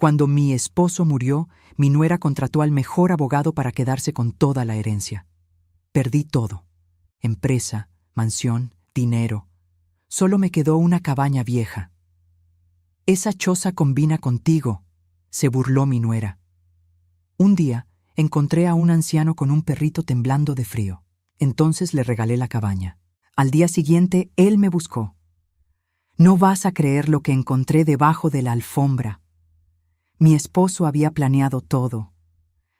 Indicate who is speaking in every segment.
Speaker 1: Cuando mi esposo murió, mi nuera contrató al mejor abogado para quedarse con toda la herencia. Perdí todo: empresa, mansión, dinero. Solo me quedó una cabaña vieja. «Esa choza combina contigo», se burló mi nuera. Un día encontré a un anciano con un perrito temblando de frío. Entonces le regalé la cabaña. Al día siguiente, él me buscó. «No vas a creer lo que encontré debajo de la alfombra. Mi esposo había planeado todo.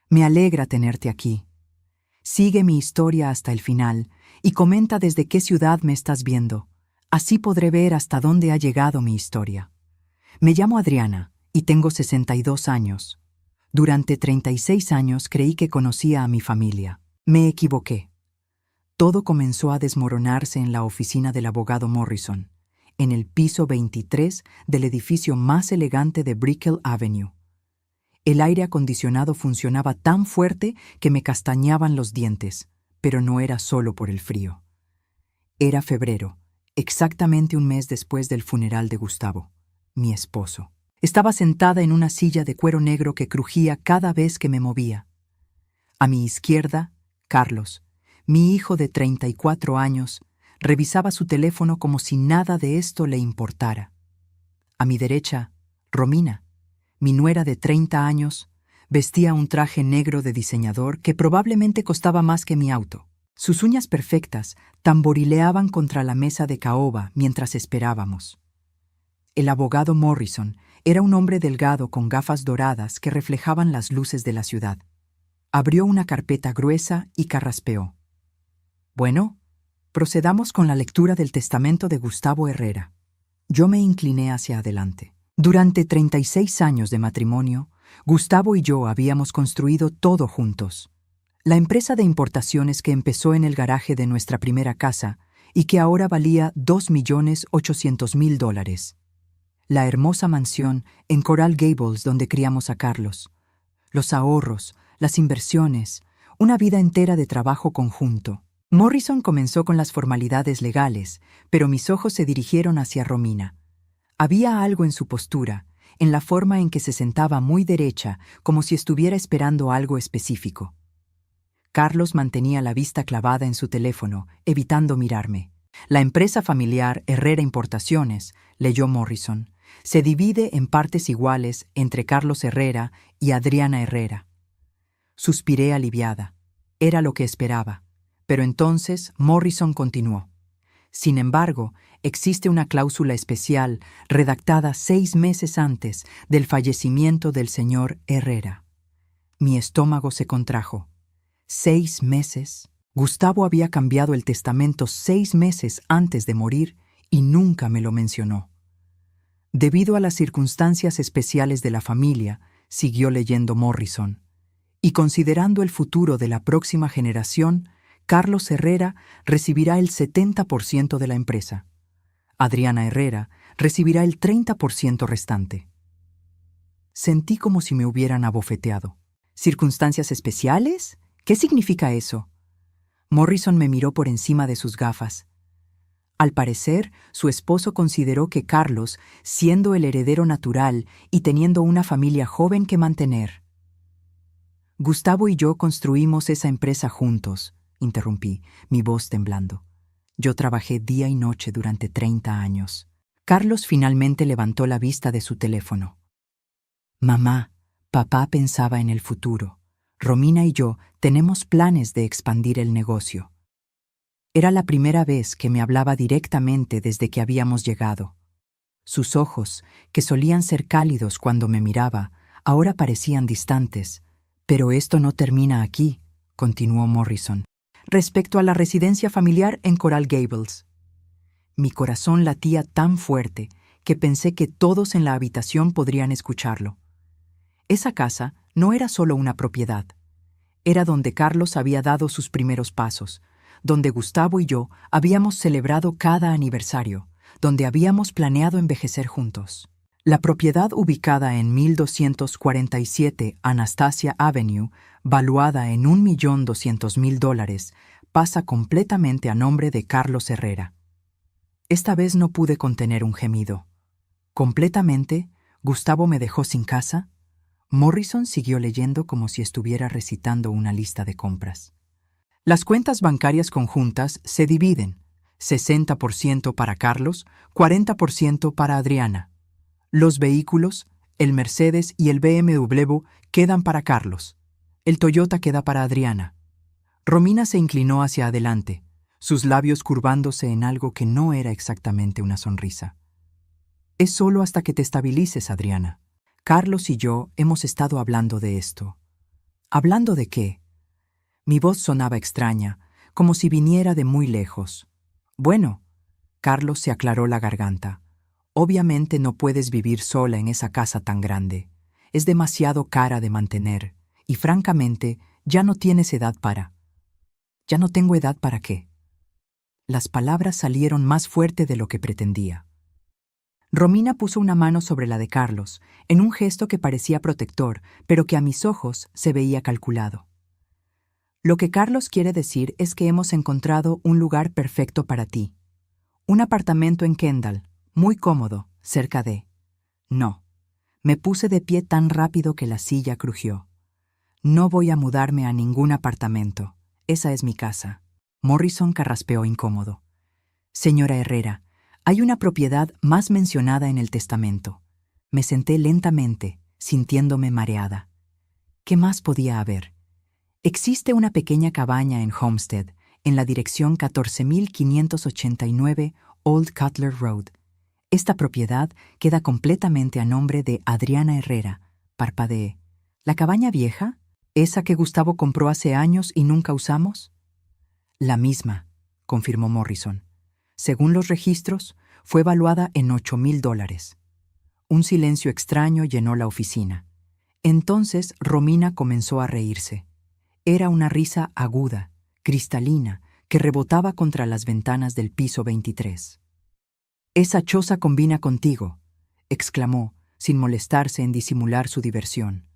Speaker 1: Me alegra tenerte aquí. Sigue mi historia hasta el final y comenta desde qué ciudad me estás viendo. Así podré ver hasta dónde ha llegado mi historia. Me llamo Adriana y tengo 62 años. Durante 36 años creí que conocía a mi familia. Me equivoqué. Todo comenzó a desmoronarse en la oficina del abogado Morrison, en el piso 23 del edificio más elegante de Brickell Avenue. El aire acondicionado funcionaba tan fuerte que me castañaban los dientes, pero no era solo por el frío. Era febrero, exactamente un mes después del funeral de Gustavo, mi esposo. Estaba sentada en una silla de cuero negro que crujía cada vez que me movía. A mi izquierda, Carlos, mi hijo de 34 años, revisaba su teléfono como si nada de esto le importara. A mi derecha, Romina, mi nuera de 30 años, vestía un traje negro de diseñador que probablemente costaba más que mi auto. Sus uñas perfectas tamborileaban contra la mesa de caoba mientras esperábamos. El abogado Morrison era un hombre delgado con gafas doradas que reflejaban las luces de la ciudad. Abrió una carpeta gruesa y carraspeó. «Bueno, procedamos con la lectura del testamento de Gustavo Herrera». Yo me incliné hacia adelante. Durante 36 años de matrimonio, Gustavo y yo habíamos construido todo juntos. La empresa de importaciones que empezó en el garaje de nuestra primera casa y que ahora valía $2.800.000. La hermosa mansión en Coral Gables donde criamos a Carlos. Los ahorros, las inversiones, una vida entera de trabajo conjunto. Morrison comenzó con las formalidades legales, pero mis ojos se dirigieron hacia Romina. Había algo en su postura, en la forma en que se sentaba muy derecha, como si estuviera esperando algo específico. Carlos mantenía la vista clavada en su teléfono, evitando mirarme. «La empresa familiar Herrera Importaciones», leyó Morrison, «se divide en partes iguales entre Carlos Herrera y Adriana Herrera». Suspiré aliviada. Era lo que esperaba. Pero entonces Morrison continuó. «Sin embargo, existe una cláusula especial redactada 6 meses antes del fallecimiento del señor Herrera». Mi estómago se contrajo. 6 meses. Gustavo había cambiado el testamento 6 meses antes de morir y nunca me lo mencionó. «Debido a las circunstancias especiales de la familia», siguió leyendo Morrison, «y considerando el futuro de la próxima generación, Carlos Herrera recibirá el 70% de la empresa. Adriana Herrera recibirá el 30% restante». Sentí como si me hubieran abofeteado. «¿Circunstancias especiales? ¿Qué significa eso?». Morrison me miró por encima de sus gafas. Al parecer, su esposo consideró que Carlos, siendo el heredero natural y teniendo una familia joven que mantener. «Gustavo y yo construimos esa empresa juntos», interrumpí, mi voz temblando. «Yo trabajé día y noche durante 30 años». Carlos finalmente levantó la vista de su teléfono. «Mamá, papá pensaba en el futuro. Romina y yo tenemos planes de expandir el negocio». Era la primera vez que me hablaba directamente desde que habíamos llegado. Sus ojos, que solían ser cálidos cuando me miraba, ahora parecían distantes. «Pero esto no termina aquí», continuó Morrison. «Respecto a la residencia familiar en Coral Gables». Mi corazón latía tan fuerte que pensé que todos en la habitación podrían escucharlo. Esa casa no era solo una propiedad. Era donde Carlos había dado sus primeros pasos, donde Gustavo y yo habíamos celebrado cada aniversario, donde habíamos planeado envejecer juntos. La propiedad ubicada en 1247 Anastasia Avenue, valuada en $1.200.000, pasa completamente a nombre de Carlos Herrera. Esta vez no pude contener un gemido. ¿Completamente? ¿Gustavo me dejó sin casa? Morrison siguió leyendo como si estuviera recitando una lista de compras. Las cuentas bancarias conjuntas se dividen: 60% para Carlos, 40% para Adriana. Los vehículos, el Mercedes y el BMW, quedan para Carlos. El Toyota queda para Adriana. Romina se inclinó hacia adelante, sus labios curvándose en algo que no era exactamente una sonrisa. Es solo hasta que te estabilices, Adriana. Carlos y yo hemos estado hablando de esto. ¿Hablando de qué? Mi voz sonaba extraña, como si viniera de muy lejos. Bueno, Carlos se aclaró la garganta. Obviamente no puedes vivir sola en esa casa tan grande. Es demasiado cara de mantener, y francamente, ya no tienes edad para... ¿Ya no tengo edad para qué? Las palabras salieron más fuerte de lo que pretendía. Romina puso una mano sobre la de Carlos, en un gesto que parecía protector, pero que a mis ojos se veía calculado. Lo que Carlos quiere decir es que hemos encontrado un lugar perfecto para ti. Un apartamento en Kendall, muy cómodo, cerca de... No. Me puse de pie tan rápido que la silla crujió. No voy a mudarme a ningún apartamento. Esa es mi casa. Morrison carraspeó incómodo. Señora Herrera, hay una propiedad más mencionada en el testamento. Me senté lentamente, sintiéndome mareada. ¿Qué más podía haber? Existe una pequeña cabaña en Homestead, en la dirección 14589 Old Cutler Road. Esta propiedad queda completamente a nombre de Adriana Herrera. Parpadeé. ¿La cabaña vieja? ¿Esa que Gustavo compró hace años y nunca usamos? La misma, confirmó Morrison. Según los registros, fue valuada en $8,000. Un silencio extraño llenó la oficina. Entonces Romina comenzó a reírse. Era una risa aguda, cristalina, que rebotaba contra las ventanas del piso 23. «Esa choza combina contigo», exclamó, sin molestarse en disimular su diversión.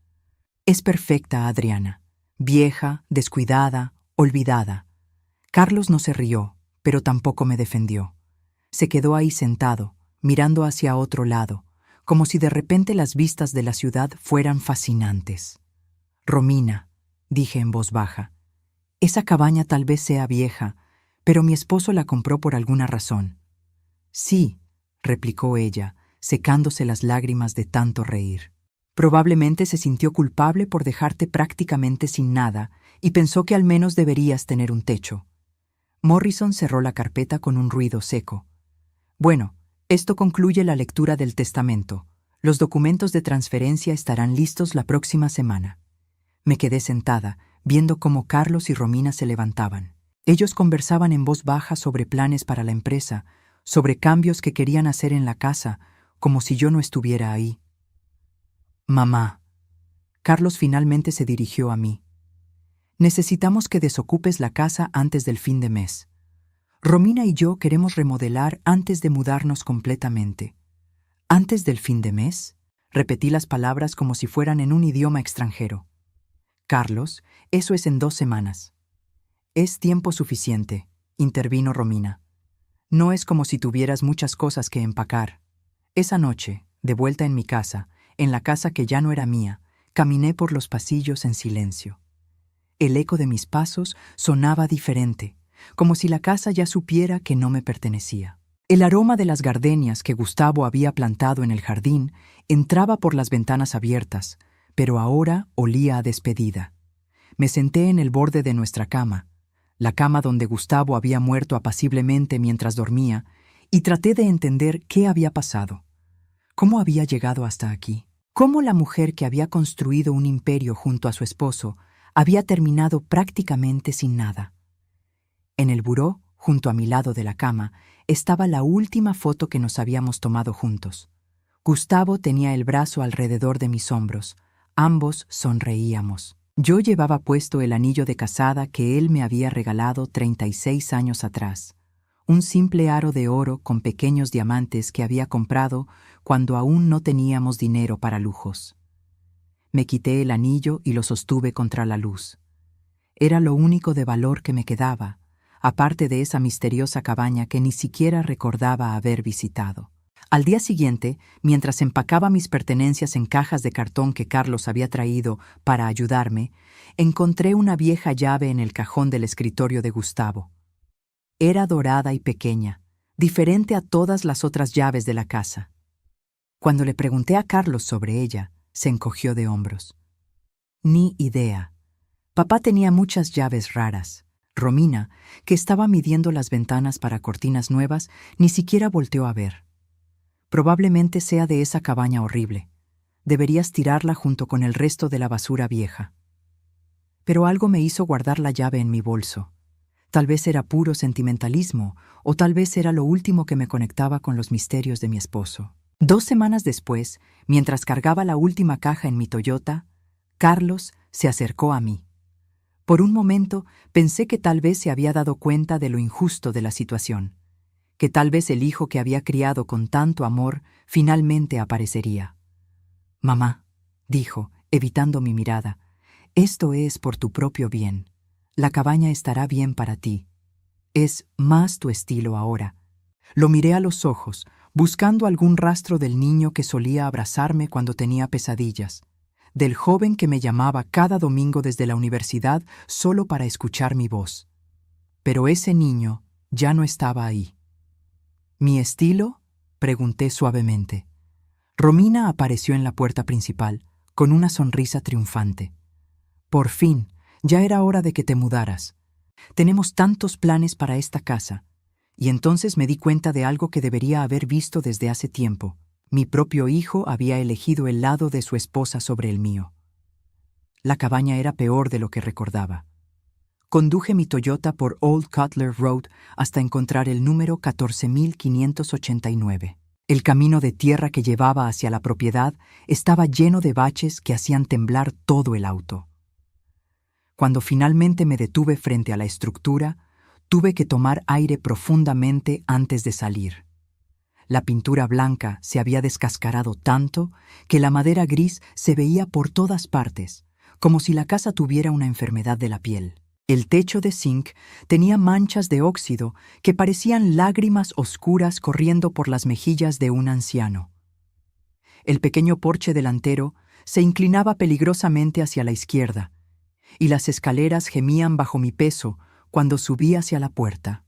Speaker 1: «Es perfecta, Adriana. Vieja, descuidada, olvidada». Carlos no se rió, pero tampoco me defendió. Se quedó ahí sentado, mirando hacia otro lado, como si de repente las vistas de la ciudad fueran fascinantes. «Romina», dije en voz baja, «esa cabaña tal vez sea vieja, pero mi esposo la compró por alguna razón». «Sí», replicó ella, secándose las lágrimas de tanto reír. «Probablemente se sintió culpable por dejarte prácticamente sin nada y pensó que al menos deberías tener un techo». Morrison cerró la carpeta con un ruido seco. «Bueno, esto concluye la lectura del testamento. Los documentos de transferencia estarán listos la próxima semana». Me quedé sentada, viendo cómo Carlos y Romina se levantaban. Ellos conversaban en voz baja sobre planes para la empresa, sobre cambios que querían hacer en la casa, como si yo no estuviera ahí. «Mamá». Carlos finalmente se dirigió a mí. «Necesitamos que desocupes la casa antes del fin de mes. Romina y yo queremos remodelar antes de mudarnos completamente». «¿Antes del fin de mes?», repetí las palabras como si fueran en un idioma extranjero. «Carlos, eso es en 2 semanas». «Es tiempo suficiente», intervino Romina. «No es como si tuvieras muchas cosas que empacar». Esa noche, de vuelta en mi casa, en la casa que ya no era mía, caminé por los pasillos en silencio. El eco de mis pasos sonaba diferente, como si la casa ya supiera que no me pertenecía. El aroma de las gardenias que Gustavo había plantado en el jardín entraba por las ventanas abiertas, pero ahora olía a despedida. Me senté en el borde de nuestra cama, la cama donde Gustavo había muerto apaciblemente mientras dormía, y traté de entender qué había pasado. ¿Cómo había llegado hasta aquí? ¿Cómo la mujer que había construido un imperio junto a su esposo había terminado prácticamente sin nada? En el buró, junto a mi lado de la cama, estaba la última foto que nos habíamos tomado juntos. Gustavo tenía el brazo alrededor de mis hombros. Ambos sonreíamos. Yo llevaba puesto el anillo de casada que él me había regalado 36 años atrás. Un simple aro de oro con pequeños diamantes que había comprado cuando aún no teníamos dinero para lujos. Me quité el anillo y lo sostuve contra la luz. Era lo único de valor que me quedaba, aparte de esa misteriosa cabaña que ni siquiera recordaba haber visitado. Al día siguiente, mientras empacaba mis pertenencias en cajas de cartón que Carlos había traído para ayudarme, encontré una vieja llave en el cajón del escritorio de Gustavo. Era dorada y pequeña, diferente a todas las otras llaves de la casa. Cuando le pregunté a Carlos sobre ella, se encogió de hombros. Ni idea. Papá tenía muchas llaves raras. Romina, que estaba midiendo las ventanas para cortinas nuevas, ni siquiera volteó a ver. Probablemente sea de esa cabaña horrible. Deberías tirarla junto con el resto de la basura vieja. Pero algo me hizo guardar la llave en mi bolso. Tal vez era puro sentimentalismo, o tal vez era lo último que me conectaba con los misterios de mi esposo. 2 semanas después, mientras cargaba la última caja en mi Toyota, Carlos se acercó a mí. Por un momento pensé que tal vez se había dado cuenta de lo injusto de la situación, que tal vez el hijo que había criado con tanto amor finalmente aparecería. «Mamá», dijo, evitando mi mirada, «esto es por tu propio bien. La cabaña estará bien para ti. Es más tu estilo ahora». Lo miré a los ojos, buscando algún rastro del niño que solía abrazarme cuando tenía pesadillas, del joven que me llamaba cada domingo desde la universidad solo para escuchar mi voz. Pero ese niño ya no estaba ahí. «¿Mi estilo?», pregunté suavemente. Romina apareció en la puerta principal, con una sonrisa triunfante. «Por fin, ya era hora de que te mudaras. Tenemos tantos planes para esta casa». Y entonces me di cuenta de algo que debería haber visto desde hace tiempo. Mi propio hijo había elegido el lado de su esposa sobre el mío. La cabaña era peor de lo que recordaba. Conduje mi Toyota por Old Cutler Road hasta encontrar el número 14.589. El camino de tierra que llevaba hacia la propiedad estaba lleno de baches que hacían temblar todo el auto. Cuando finalmente me detuve frente a la estructura, tuve que tomar aire profundamente antes de salir. La pintura blanca se había descascarado tanto que la madera gris se veía por todas partes, como si la casa tuviera una enfermedad de la piel. El techo de zinc tenía manchas de óxido que parecían lágrimas oscuras corriendo por las mejillas de un anciano. El pequeño porche delantero se inclinaba peligrosamente hacia la izquierda, y las escaleras gemían bajo mi peso cuando subí hacia la puerta.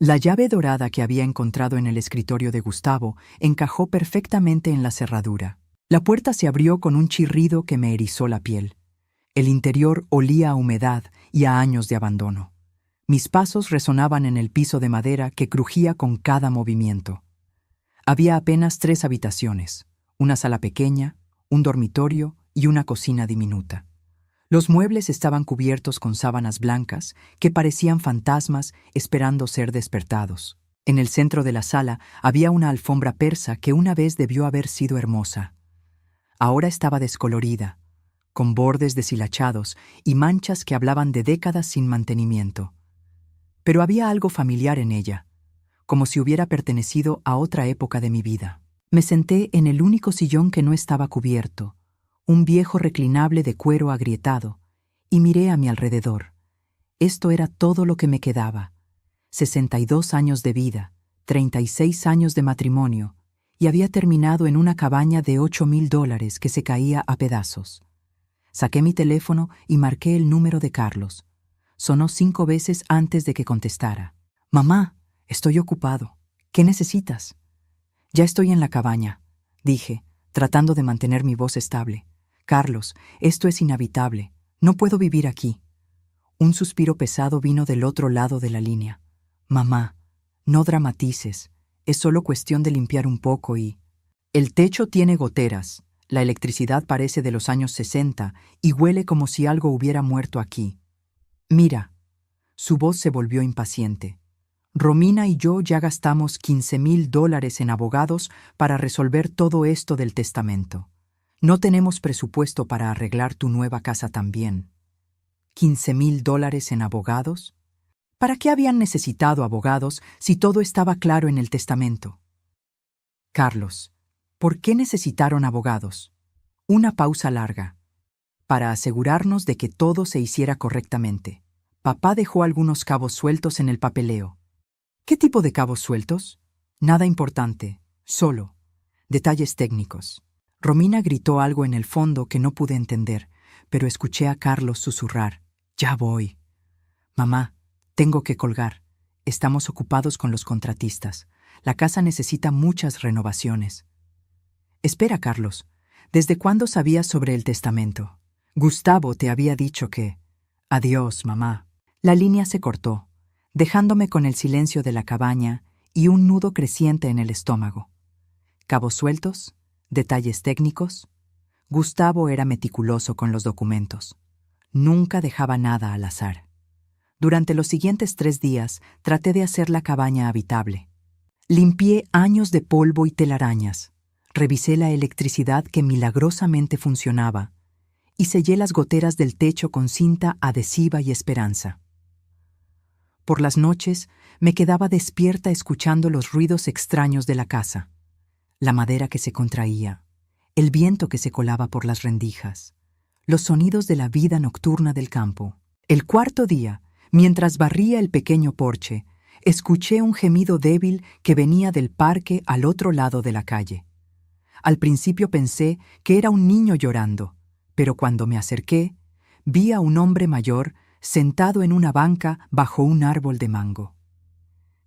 Speaker 1: La llave dorada que había encontrado en el escritorio de Gustavo encajó perfectamente en la cerradura. La puerta se abrió con un chirrido que me erizó la piel. El interior olía a humedad y a años de abandono. Mis pasos resonaban en el piso de madera que crujía con cada movimiento. Había apenas 3 habitaciones, una sala pequeña, un dormitorio y una cocina diminuta. Los muebles estaban cubiertos con sábanas blancas que parecían fantasmas esperando ser despertados. En el centro de la sala había una alfombra persa que una vez debió haber sido hermosa. Ahora estaba descolorida, con bordes deshilachados y manchas que hablaban de décadas sin mantenimiento. Pero había algo familiar en ella, como si hubiera pertenecido a otra época de mi vida. Me senté en el único sillón que no estaba cubierto, un viejo reclinable de cuero agrietado, y miré a mi alrededor. Esto era todo lo que me quedaba. 62 años de vida, 36 años de matrimonio, y había terminado en una cabaña de $8,000 que se caía a pedazos. Saqué mi teléfono y marqué el número de Carlos. Sonó 5 veces antes de que contestara. «Mamá, estoy ocupado. ¿Qué necesitas?» «Ya estoy en la cabaña», dije, tratando de mantener mi voz estable. «Carlos, esto es inhabitable. No puedo vivir aquí». Un suspiro pesado vino del otro lado de la línea. «Mamá, no dramatices. Es solo cuestión de limpiar un poco y...» «El techo tiene goteras. La electricidad parece de los años 60 y huele como si algo hubiera muerto aquí. Mira». Su voz se volvió impaciente. «Romina y yo ya gastamos $15,000 en abogados para resolver todo esto del testamento. No tenemos presupuesto para arreglar tu nueva casa también». ¿$15,000 en abogados? ¿Para qué habían necesitado abogados si todo estaba claro en el testamento? «Carlos, ¿por qué necesitaron abogados?» Una pausa larga. «Para asegurarnos de que todo se hiciera correctamente. Papá dejó algunos cabos sueltos en el papeleo». «¿Qué tipo de cabos sueltos?» «Nada importante. Solo. Detalles técnicos. Romina gritó algo en el fondo que no pude entender, pero escuché a Carlos susurrar. Ya voy. Mamá, tengo que colgar. Estamos ocupados con los contratistas. La casa necesita muchas renovaciones. Espera, Carlos. ¿Desde cuándo sabías sobre el testamento? Gustavo te había dicho que... Adiós, mamá. La línea se cortó, dejándome con el silencio de la cabaña y un nudo creciente en el estómago. Cabos sueltos, detalles técnicos. Gustavo era meticuloso con los documentos. Nunca dejaba nada al azar. Durante los siguientes 3 días traté de hacer la cabaña habitable. Limpié años de polvo y telarañas. Revisé la electricidad que milagrosamente funcionaba y sellé las goteras del techo con cinta adhesiva y esperanza. Por las noches me quedaba despierta escuchando los ruidos extraños de la casa. La madera que se contraía, el viento que se colaba por las rendijas, los sonidos de la vida nocturna del campo. El 4.º día, mientras barría el pequeño porche, escuché un gemido débil que venía del parque al otro lado de la calle. Al principio pensé que era un niño llorando, pero cuando me acerqué, vi a un hombre mayor sentado en una banca bajo un árbol de mango.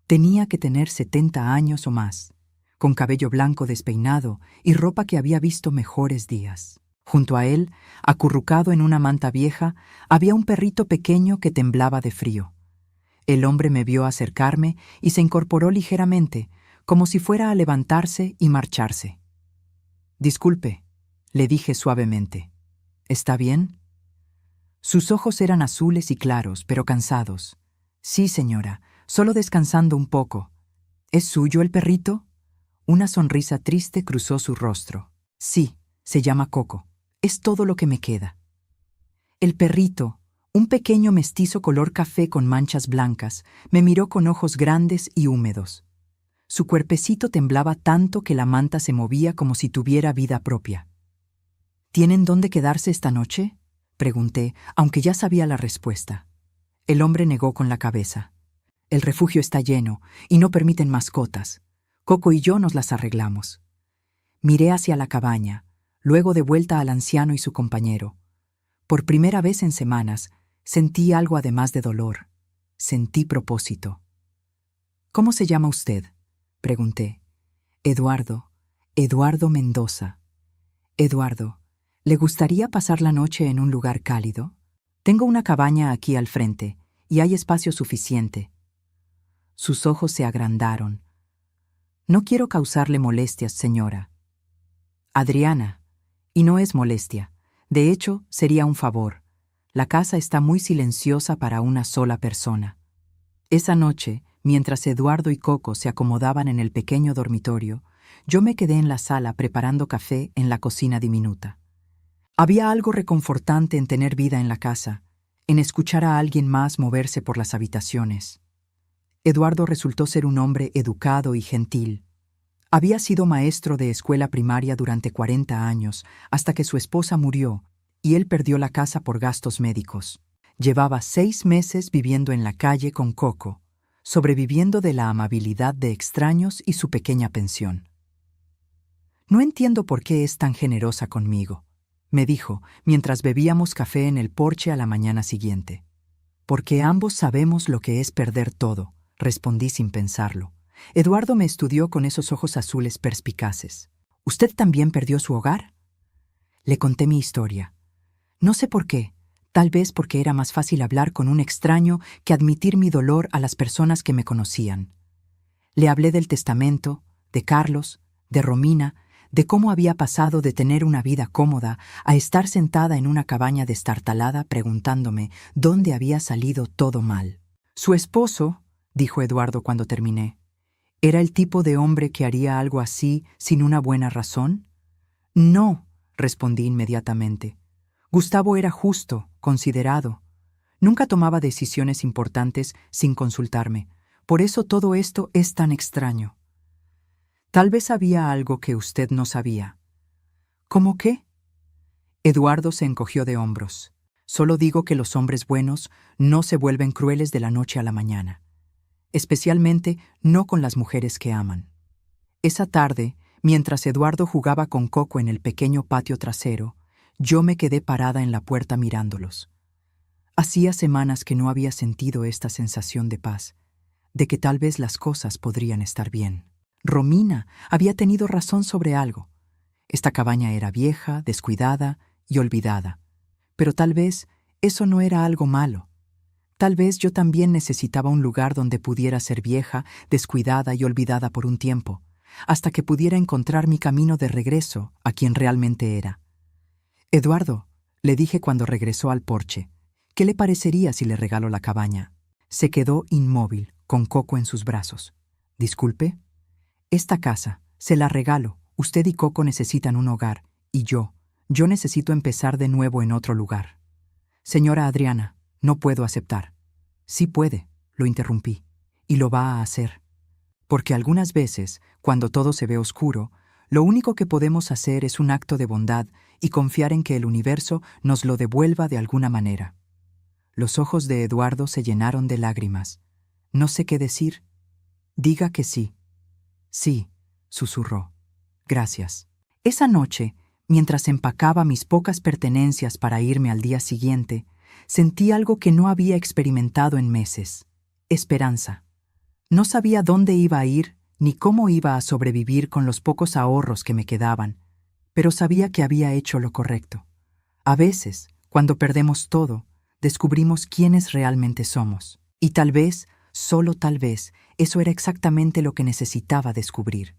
Speaker 1: Tenía que tener 70 años o más, con cabello blanco despeinado y ropa que había visto mejores días. Junto a él, acurrucado en una manta vieja, había un perrito pequeño que temblaba de frío. El hombre me vio acercarme y se incorporó ligeramente, como si fuera a levantarse y marcharse. «Disculpe», le dije suavemente. «¿Está bien?» Sus ojos eran azules y claros, pero cansados. «Sí, señora, solo descansando un poco». «¿Es suyo el perrito?» Una sonrisa triste cruzó su rostro. «Sí, se llama Coco. Es todo lo que me queda». El perrito, un pequeño mestizo color café con manchas blancas, me miró con ojos grandes y húmedos. Su cuerpecito temblaba tanto que la manta se movía como si tuviera vida propia. «¿Tienen dónde quedarse esta noche?», pregunté, aunque ya sabía la respuesta. El hombre negó con la cabeza. «El refugio está lleno y no permiten mascotas. Coco y yo nos las arreglamos». Miré hacia la cabaña, luego de vuelta al anciano y su compañero. Por primera vez en semanas, sentí algo además de dolor. Sentí propósito. «¿Cómo se llama usted?», pregunté. «Eduardo Mendoza». «Eduardo, ¿le gustaría pasar la noche en un lugar cálido? Tengo una cabaña aquí al frente y hay espacio suficiente». Sus ojos se agrandaron. «No quiero causarle molestias, señora». «Adriana, y no es molestia. De hecho, sería un favor. La casa está muy silenciosa para una sola persona». Esa noche, mientras Eduardo y Coco se acomodaban en el pequeño dormitorio, yo me quedé en la sala preparando café en la cocina diminuta. Había algo reconfortante en tener vida en la casa, en escuchar a alguien más moverse por las habitaciones. Eduardo resultó ser un hombre educado y gentil. Había sido maestro de escuela primaria durante 40 años, hasta que su esposa murió y él perdió la casa por gastos médicos. Llevaba 6 meses viviendo en la calle con Coco, sobreviviendo de la amabilidad de extraños y su pequeña pensión. «No entiendo por qué es tan generosa conmigo», me dijo, mientras bebíamos café en el porche a la mañana siguiente. «Porque ambos sabemos lo que es perder todo», respondí sin pensarlo. Eduardo me estudió con esos ojos azules perspicaces. «¿Usted también perdió su hogar?». Le conté mi historia. No sé por qué, tal vez porque era más fácil hablar con un extraño que admitir mi dolor a las personas que me conocían. Le hablé del testamento, de Carlos, de Romina, de cómo había pasado de tener una vida cómoda a estar sentada en una cabaña destartalada preguntándome dónde había salido todo mal. «Su esposo», dijo Eduardo cuando terminé, «¿era el tipo de hombre que haría algo así sin una buena razón?». «No», respondí inmediatamente. «Gustavo era justo, considerado. Nunca tomaba decisiones importantes sin consultarme. Por eso todo esto es tan extraño». «Tal vez había algo que usted no sabía». «¿Cómo qué?». Eduardo se encogió de hombros. «Solo digo que los hombres buenos no se vuelven crueles de la noche a la mañana. Especialmente no con las mujeres que aman». Esa tarde, mientras Eduardo jugaba con Coco en el pequeño patio trasero, yo me quedé parada en la puerta mirándolos. Hacía semanas que no había sentido esta sensación de paz, de que tal vez las cosas podrían estar bien. Romina había tenido razón sobre algo. Esta cabaña era vieja, descuidada y olvidada. Pero tal vez eso no era algo malo. Tal vez yo también necesitaba un lugar donde pudiera ser vieja, descuidada y olvidada por un tiempo, hasta que pudiera encontrar mi camino de regreso a quien realmente era. Eduardo, le dije cuando regresó al porche, ¿qué le parecería si le regalo la cabaña? Se quedó inmóvil, con Coco en sus brazos. Disculpe. Esta casa, se la regalo. Usted y Coco necesitan un hogar, y yo necesito empezar de nuevo en otro lugar. Señora Adriana, no puedo aceptar. Sí puede, lo interrumpí, y lo va a hacer. Porque algunas veces, cuando todo se ve oscuro, lo único que podemos hacer es un acto de bondad y confiar en que el universo nos lo devuelva de alguna manera. Los ojos de Eduardo se llenaron de lágrimas. No sé qué decir. Diga que sí. Sí, susurró. Gracias. Esa noche, mientras empacaba mis pocas pertenencias para irme al día siguiente, sentí algo que no había experimentado en meses. Esperanza. No sabía dónde iba a ir ni cómo iba a sobrevivir con los pocos ahorros que me quedaban, pero sabía que había hecho lo correcto. A veces, cuando perdemos todo, descubrimos quiénes realmente somos. Y tal vez, solo tal vez, eso era exactamente lo que necesitaba descubrir.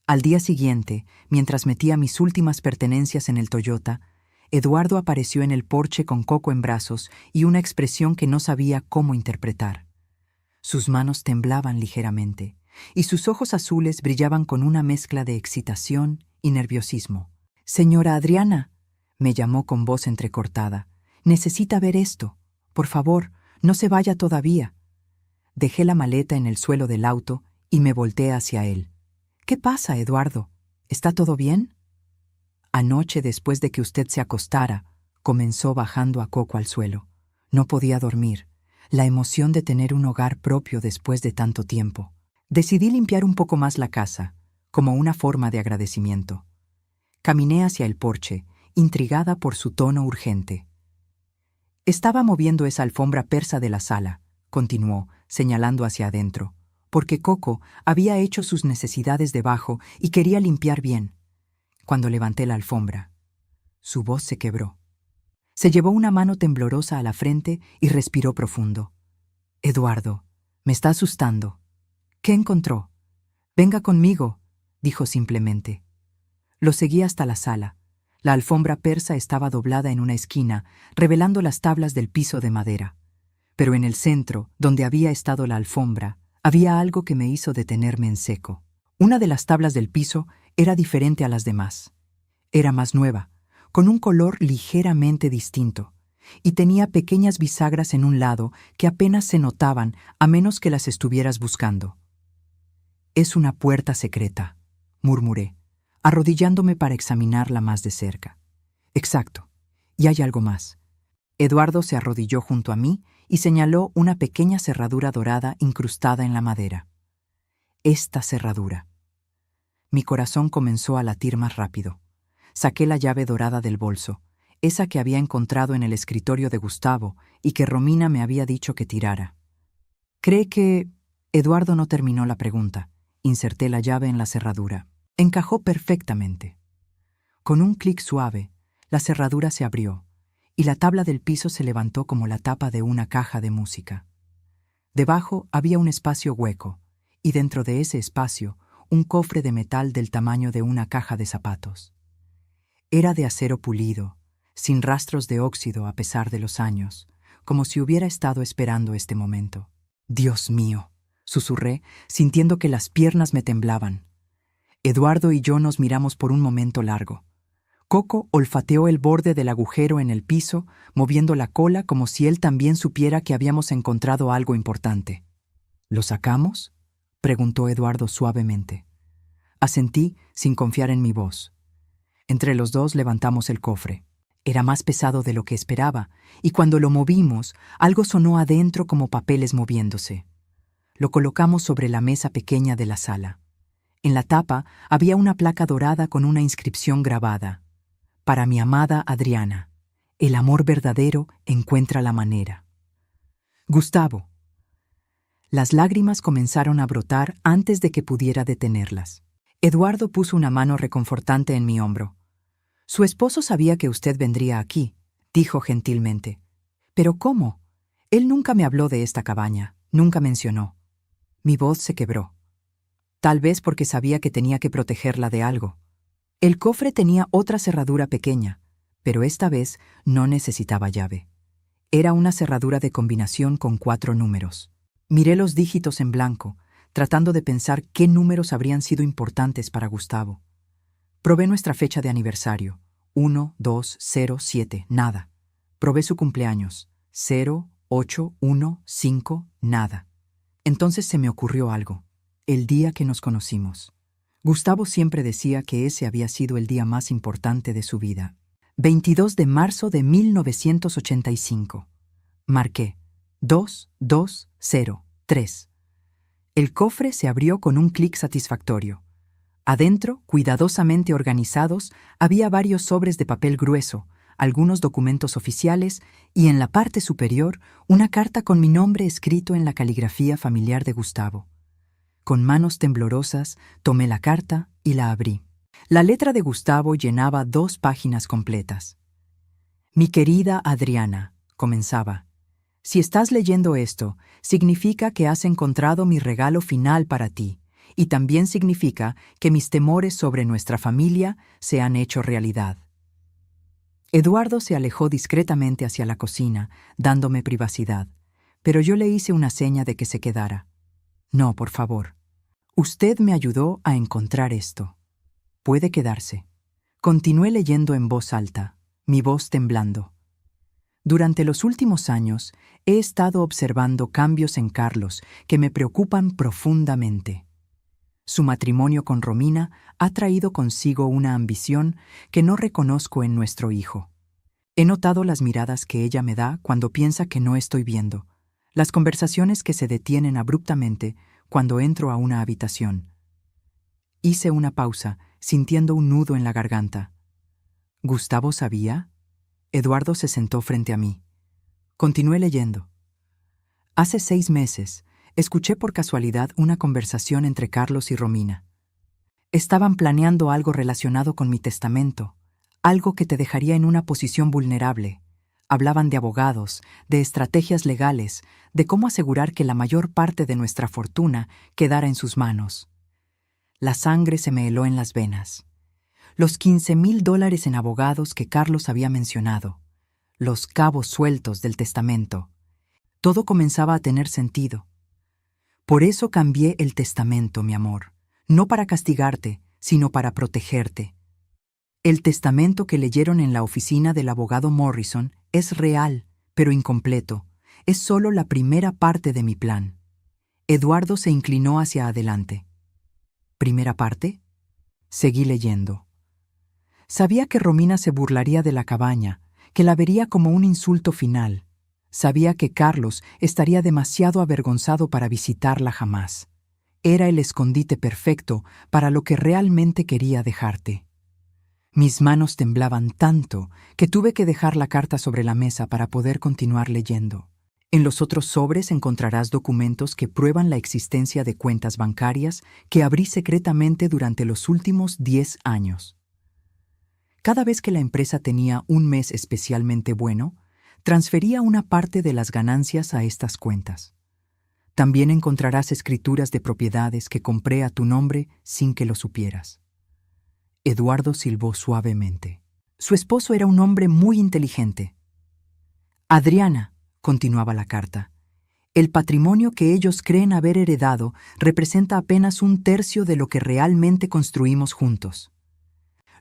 Speaker 1: Al día siguiente, mientras metía mis últimas pertenencias en el Toyota, Eduardo apareció en el porche con Coco en brazos y una expresión que no sabía cómo interpretar. Sus manos temblaban ligeramente, y sus ojos azules brillaban con una mezcla de excitación y nerviosismo. «Señora Adriana», me llamó con voz entrecortada, «necesita ver esto. Por favor, no se vaya todavía». Dejé la maleta en el suelo del auto y me volteé hacia él. «¿Qué pasa, Eduardo? ¿Está todo bien?» «Anoche, después de que usted se acostara», comenzó bajando a Coco al suelo. No podía dormir. La emoción de tener un hogar propio después de tanto tiempo. Decidí limpiar un poco más la casa, como una forma de agradecimiento. Caminé hacia el porche, intrigada por su tono urgente. «Estaba moviendo esa alfombra persa de la sala», continuó, señalando hacia adentro, «porque Coco había hecho sus necesidades debajo y quería limpiar bien. Cuando levanté la alfombra, su voz se quebró. Se llevó una mano temblorosa a la frente y respiró profundo. «Eduardo, me está asustando». «¿Qué encontró?» «Venga conmigo», dijo simplemente. Lo seguí hasta la sala. La alfombra persa estaba doblada en una esquina, revelando las tablas del piso de madera. Pero en el centro, donde había estado la alfombra, había algo que me hizo detenerme en seco. Una de las tablas del piso era diferente a las demás. Era más nueva, con un color ligeramente distinto, y tenía pequeñas bisagras en un lado que apenas se notaban a menos que las estuvieras buscando. «Es una puerta secreta», murmuré, arrodillándome para examinarla más de cerca. «Exacto. Y hay algo más». Eduardo se arrodilló junto a mí y señaló una pequeña cerradura dorada incrustada en la madera. Esta cerradura. Mi corazón comenzó a latir más rápido. Saqué la llave dorada del bolso, esa que había encontrado en el escritorio de Gustavo y que Romina me había dicho que tirara. «¿Cree que...?» Eduardo no terminó la pregunta. Inserté la llave en la cerradura. Encajó perfectamente. Con un clic suave, la cerradura se abrió y la tabla del piso se levantó como la tapa de una caja de música. Debajo había un espacio hueco y dentro de ese espacio un cofre de metal del tamaño de una caja de zapatos. Era de acero pulido, sin rastros de óxido a pesar de los años, como si hubiera estado esperando este momento. «Dios mío», susurré, sintiendo que las piernas me temblaban. Eduardo y yo nos miramos por un momento largo. Coco olfateó el borde del agujero en el piso, moviendo la cola como si él también supiera que habíamos encontrado algo importante. «¿Lo sacamos?», preguntó Eduardo suavemente. Asentí sin confiar en mi voz. Entre los dos levantamos el cofre. Era más pesado de lo que esperaba, y cuando lo movimos, algo sonó adentro como papeles moviéndose. Lo colocamos sobre la mesa pequeña de la sala. En la tapa había una placa dorada con una inscripción grabada: Para mi amada Adriana, el amor verdadero encuentra la manera. Gustavo. Las lágrimas comenzaron a brotar antes de que pudiera detenerlas. Eduardo puso una mano reconfortante en mi hombro. Su esposo sabía que usted vendría aquí, dijo gentilmente. ¿Pero cómo? Él nunca me habló de esta cabaña, nunca mencionó. Mi voz se quebró. Tal vez porque sabía que tenía que protegerla de algo. El cofre tenía otra cerradura pequeña, pero esta vez no necesitaba llave. Era una cerradura de combinación con 4 números. Miré los dígitos en blanco, tratando de pensar qué números habrían sido importantes para Gustavo. Probé nuestra fecha de aniversario, 1207, nada. Probé su cumpleaños, 0815, nada. Entonces se me ocurrió algo, el día que nos conocimos. Gustavo siempre decía que ese había sido el día más importante de su vida. 22 de marzo de 1985. Marqué 2203. El cofre se abrió con un clic satisfactorio. Adentro, cuidadosamente organizados, había varios sobres de papel grueso, algunos documentos oficiales y en la parte superior una carta con mi nombre escrito en la caligrafía familiar de Gustavo. Con manos temblorosas tomé la carta y la abrí. La letra de Gustavo llenaba 2 páginas completas. Mi querida Adriana, comenzaba. Si estás leyendo esto, significa que has encontrado mi regalo final para ti, y también significa que mis temores sobre nuestra familia se han hecho realidad. Eduardo se alejó discretamente hacia la cocina, dándome privacidad, pero yo le hice una seña de que se quedara. No, por favor. Usted me ayudó a encontrar esto. Puede quedarse. Continué leyendo en voz alta, mi voz temblando. Durante los últimos años he estado observando cambios en Carlos que me preocupan profundamente. Su matrimonio con Romina ha traído consigo una ambición que no reconozco en nuestro hijo. He notado las miradas que ella me da cuando piensa que no estoy viendo, las conversaciones que se detienen abruptamente cuando entro a una habitación. Hice una pausa, sintiendo un nudo en la garganta. ¿Gustavo sabía? Eduardo se sentó frente a mí. Continué leyendo. Hace 6 meses, escuché por casualidad una conversación entre Carlos y Romina. Estaban planeando algo relacionado con mi testamento, algo que te dejaría en una posición vulnerable. Hablaban de abogados, de estrategias legales, de cómo asegurar que la mayor parte de nuestra fortuna quedara en sus manos. La sangre se me heló en las venas. Los $15,000 en abogados que Carlos había mencionado, los cabos sueltos del testamento. Todo comenzaba a tener sentido. Por eso cambié el testamento, mi amor, no para castigarte, sino para protegerte. El testamento que leyeron en la oficina del abogado Morrison es real, pero incompleto. Es solo la primera parte de mi plan. Eduardo se inclinó hacia adelante. ¿Primera parte? Seguí leyendo. Sabía que Romina se burlaría de la cabaña, que la vería como un insulto final. Sabía que Carlos estaría demasiado avergonzado para visitarla jamás. Era el escondite perfecto para lo que realmente quería dejarte. Mis manos temblaban tanto que tuve que dejar la carta sobre la mesa para poder continuar leyendo. En los otros sobres encontrarás documentos que prueban la existencia de cuentas bancarias que abrí secretamente durante los últimos 10 años. Cada vez que la empresa tenía un mes especialmente bueno, transfería una parte de las ganancias a estas cuentas. También encontrarás escrituras de propiedades que compré a tu nombre sin que lo supieras. Eduardo silbó suavemente. Su esposo era un hombre muy inteligente. Adriana, continuaba la carta, el patrimonio que ellos creen haber heredado representa apenas 1/3 de lo que realmente construimos juntos.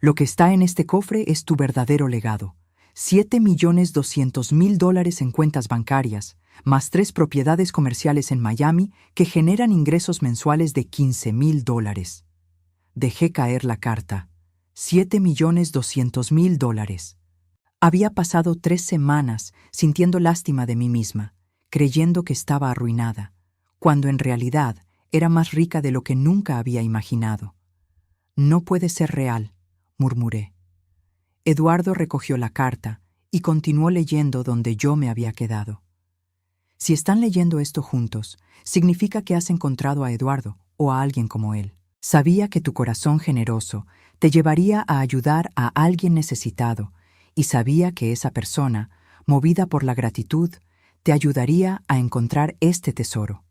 Speaker 1: Lo que está en este cofre es tu verdadero legado. $7,200,000 en cuentas bancarias, más 3 propiedades comerciales en Miami que generan ingresos mensuales de $15,000. Dejé caer la carta. $7,200,000. Había pasado 3 semanas sintiendo lástima de mí misma, creyendo que estaba arruinada, cuando en realidad Era más rica de lo que nunca había imaginado. No puede ser real, murmuré. Eduardo recogió la carta y continuó leyendo donde yo me había quedado. Si están leyendo esto juntos, significa que has encontrado a Eduardo o a alguien como él. Sabía que tu corazón generoso te llevaría a ayudar a alguien necesitado y sabía que esa persona, movida por la gratitud, te ayudaría a encontrar este tesoro.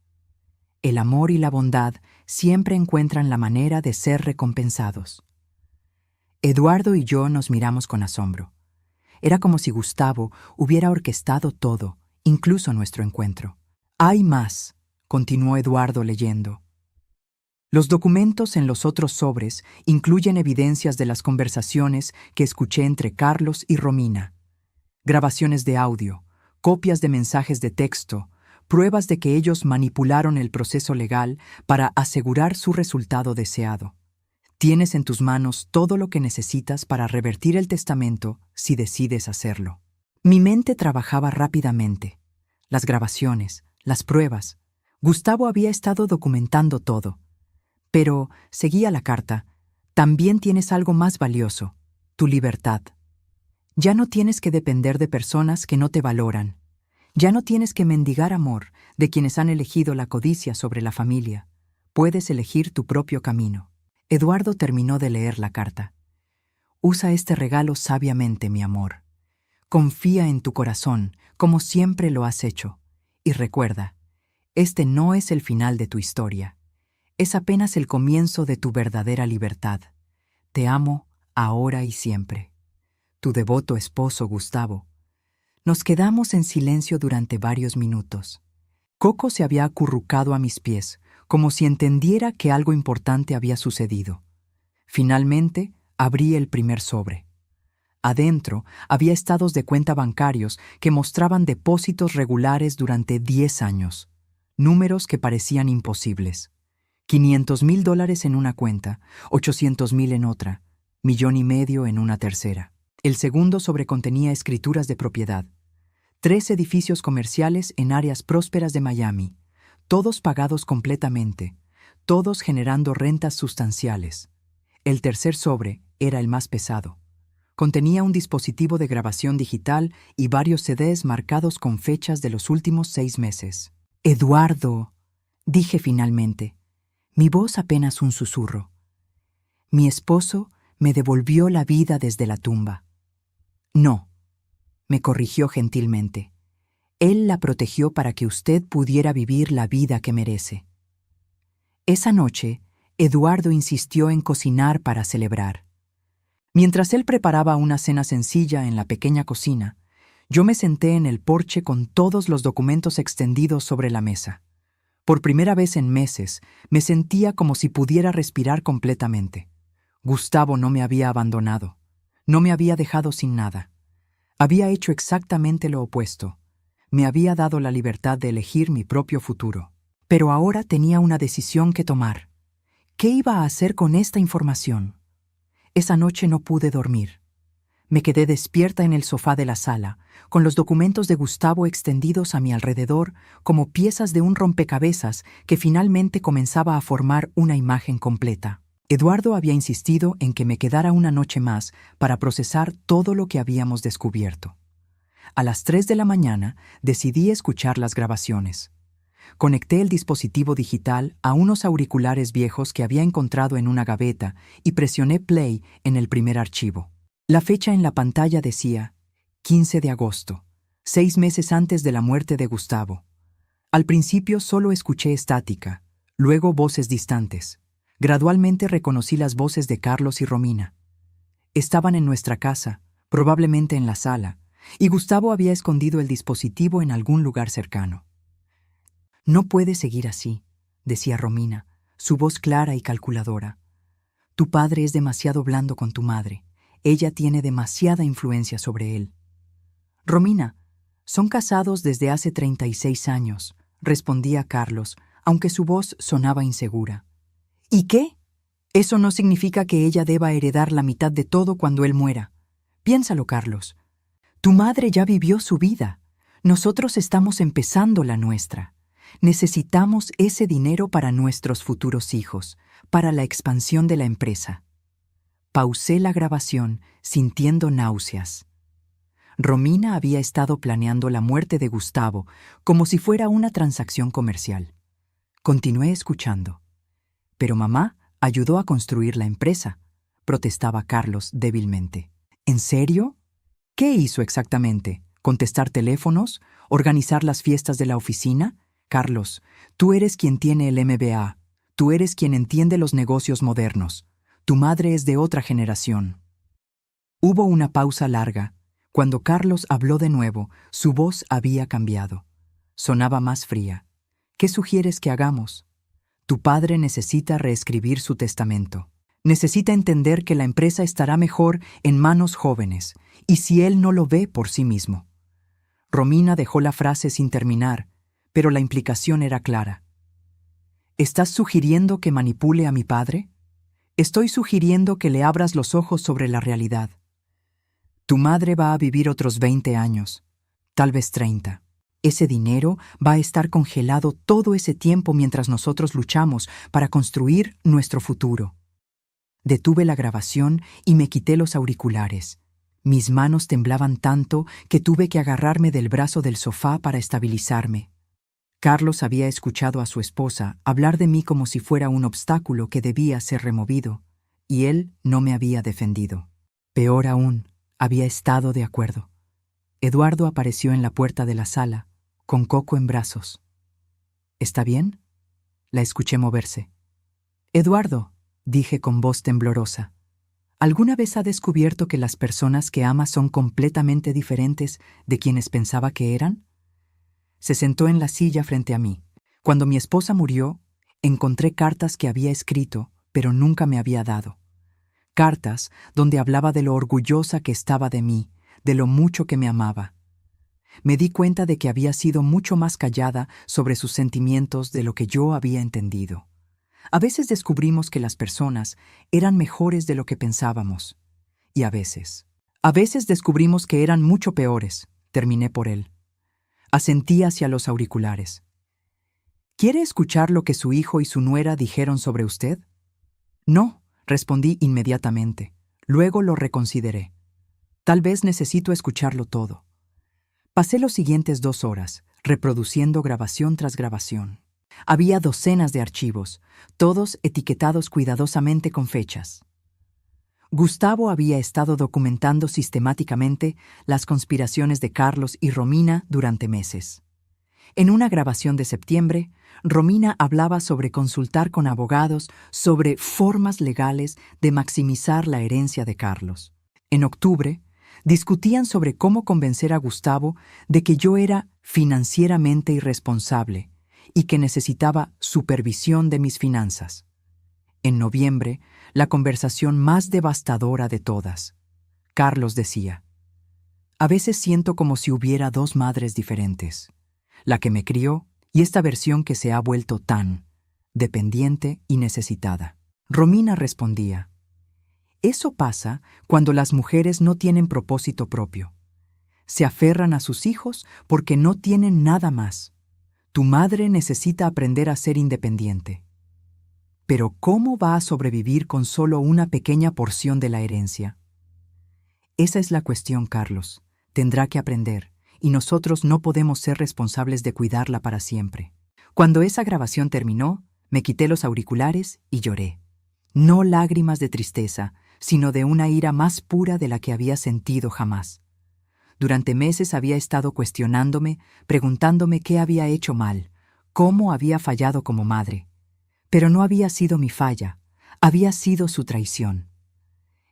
Speaker 1: El amor y la bondad siempre encuentran la manera de ser recompensados. Eduardo y yo nos miramos con asombro. Era como si Gustavo hubiera orquestado todo, incluso nuestro encuentro. Hay más, continuó Eduardo leyendo. Los documentos en los otros sobres incluyen evidencias de las conversaciones que escuché entre Carlos y Romina. Grabaciones de audio, copias de mensajes de texto, pruebas de que ellos manipularon el proceso legal para asegurar su resultado deseado. Tienes en tus manos todo lo que necesitas para revertir el testamento si decides hacerlo. Mi mente trabajaba rápidamente. Las grabaciones, las pruebas. Gustavo había estado documentando todo. Pero, seguía la carta, también tienes algo más valioso, tu libertad. Ya no tienes que depender de personas que no te valoran. Ya no tienes que mendigar amor de quienes han elegido la codicia sobre la familia. Puedes elegir tu propio camino. Eduardo terminó de leer la carta. Usa este regalo sabiamente, mi amor. Confía en tu corazón, como siempre lo has hecho. Y recuerda, este no es el final de tu historia. Es apenas el comienzo de tu verdadera libertad. Te amo ahora y siempre. Tu devoto esposo, Gustavo. Nos quedamos en silencio durante varios minutos. Coco se había acurrucado a mis pies, como si entendiera que algo importante había sucedido. Finalmente, abrí el primer sobre. Adentro había estados de cuenta bancarios que mostraban depósitos regulares durante 10 años, números que parecían imposibles. $500,000 en una cuenta, 800,000 en otra, 1,500,000 en una tercera. El segundo sobre contenía escrituras de propiedad. 3 edificios comerciales en áreas prósperas de Miami, todos pagados completamente, todos generando rentas sustanciales. El tercer sobre era el más pesado. Contenía un dispositivo de grabación digital y varios CDs marcados con fechas de los últimos 6 meses. «Eduardo», dije finalmente, mi voz apenas un susurro. Mi esposo me devolvió la vida desde la tumba. No, me corrigió gentilmente. Él la protegió para que usted pudiera vivir la vida que merece. Esa noche, Eduardo insistió en cocinar para celebrar. Mientras él preparaba una cena sencilla en la pequeña cocina, yo me senté en el porche con todos los documentos extendidos sobre la mesa. Por primera vez en meses, me sentía como si pudiera respirar completamente. Gustavo no me había abandonado. No me había dejado sin nada. Había hecho exactamente lo opuesto. Me había dado la libertad de elegir mi propio futuro. Pero ahora tenía una decisión que tomar. ¿Qué iba a hacer con esta información? Esa noche no pude dormir. Me quedé despierta en el sofá de la sala, con los documentos de Gustavo extendidos a mi alrededor como piezas de un rompecabezas que finalmente comenzaba a formar una imagen completa. Eduardo había insistido en que me quedara una noche más para procesar todo lo que habíamos descubierto. A las 3 de la mañana decidí escuchar las grabaciones. Conecté el dispositivo digital a unos auriculares viejos que había encontrado en una gaveta y presioné play en el primer archivo. La fecha en la pantalla decía 15 de agosto, 6 meses antes de la muerte de Gustavo. Al principio solo escuché estática, luego voces distantes. Gradualmente reconocí las voces de Carlos y Romina. Estaban en nuestra casa, probablemente en la sala, y Gustavo había escondido el dispositivo en algún lugar cercano. «No puede seguir así», decía Romina, su voz clara y calculadora. «Tu padre es demasiado blando con tu madre. Ella tiene demasiada influencia sobre él». «Romina, son casados desde hace 36 años», respondía Carlos, aunque su voz sonaba insegura. «¿Y qué? Eso no significa que ella deba heredar la mitad de todo cuando él muera. Piénsalo, Carlos. Tu madre ya vivió su vida. Nosotros estamos empezando la nuestra. Necesitamos ese dinero para nuestros futuros hijos, para la expansión de la empresa. Pausé la grabación, sintiendo náuseas. Romina había estado planeando la muerte de Gustavo como si fuera una transacción comercial. Continué escuchando. Pero mamá ayudó a construir la empresa, protestaba Carlos débilmente. ¿En serio? ¿Qué hizo exactamente? ¿Contestar teléfonos? ¿Organizar las fiestas de la oficina? Carlos, tú eres quien tiene el MBA. Tú eres quien entiende los negocios modernos. Tu madre es de otra generación. Hubo una pausa larga. Cuando Carlos habló de nuevo, su voz había cambiado. Sonaba más fría. ¿Qué sugieres que hagamos? Tu padre necesita reescribir su testamento. Necesita entender que la empresa estará mejor en manos jóvenes, y si él no lo ve por sí mismo. Romina dejó la frase sin terminar, pero la implicación era clara. ¿Estás sugiriendo que manipule a mi padre? Estoy sugiriendo que le abras los ojos sobre la realidad. Tu madre va a vivir otros 20 años, tal vez 30. Ese dinero va a estar congelado todo ese tiempo mientras nosotros luchamos para construir nuestro futuro. Detuve la grabación y me quité los auriculares. Mis manos temblaban tanto que tuve que agarrarme del brazo del sofá para estabilizarme. Carlos había escuchado a su esposa hablar de mí como si fuera un obstáculo que debía ser removido, y él no me había defendido. Peor aún, había estado de acuerdo. Eduardo apareció en la puerta de la sala, con Coco en brazos. ¿Está bien? La escuché moverse. Eduardo, dije con voz temblorosa, ¿alguna vez ha descubierto que las personas que ama son completamente diferentes de quienes pensaba que eran? Se sentó en la silla frente a mí. Cuando mi esposa murió, encontré cartas que había escrito, pero nunca me había dado. Cartas donde hablaba de lo orgullosa que estaba de mí, de lo mucho que me amaba. Me di cuenta de que había sido mucho más callada sobre sus sentimientos de lo que yo había entendido. A veces descubrimos que las personas eran mejores de lo que pensábamos. Y a veces descubrimos que eran mucho peores. Terminé por él. Asentí hacia los auriculares. ¿Quiere escuchar lo que su hijo y su nuera dijeron sobre usted? No, respondí inmediatamente. Luego lo reconsideré. Tal vez necesito escucharlo todo. Pasé los siguientes 2 horas, reproduciendo grabación tras grabación. Había docenas de archivos, todos etiquetados cuidadosamente con fechas. Gustavo había estado documentando sistemáticamente las conspiraciones de Carlos y Romina durante meses. En una grabación de septiembre, Romina hablaba sobre consultar con abogados sobre formas legales de maximizar la herencia de Carlos. En octubre, discutían sobre cómo convencer a Gustavo de que yo era financieramente irresponsable y que necesitaba supervisión de mis finanzas. En noviembre, la conversación más devastadora de todas. Carlos decía, a veces siento como si hubiera 2 madres diferentes, la que me crió y esta versión que se ha vuelto tan dependiente y necesitada. Romina respondía, eso pasa cuando las mujeres no tienen propósito propio. Se aferran a sus hijos porque no tienen nada más. Tu madre necesita aprender a ser independiente. Pero ¿cómo va a sobrevivir con solo una pequeña porción de la herencia? Esa es la cuestión, Carlos. Tendrá que aprender, y nosotros no podemos ser responsables de cuidarla para siempre. Cuando esa grabación terminó, me quité los auriculares y lloré. No lágrimas de tristeza, sino de una ira más pura de la que había sentido jamás. Durante meses había estado cuestionándome, preguntándome qué había hecho mal, cómo había fallado como madre. Pero no había sido mi falla, había sido su traición.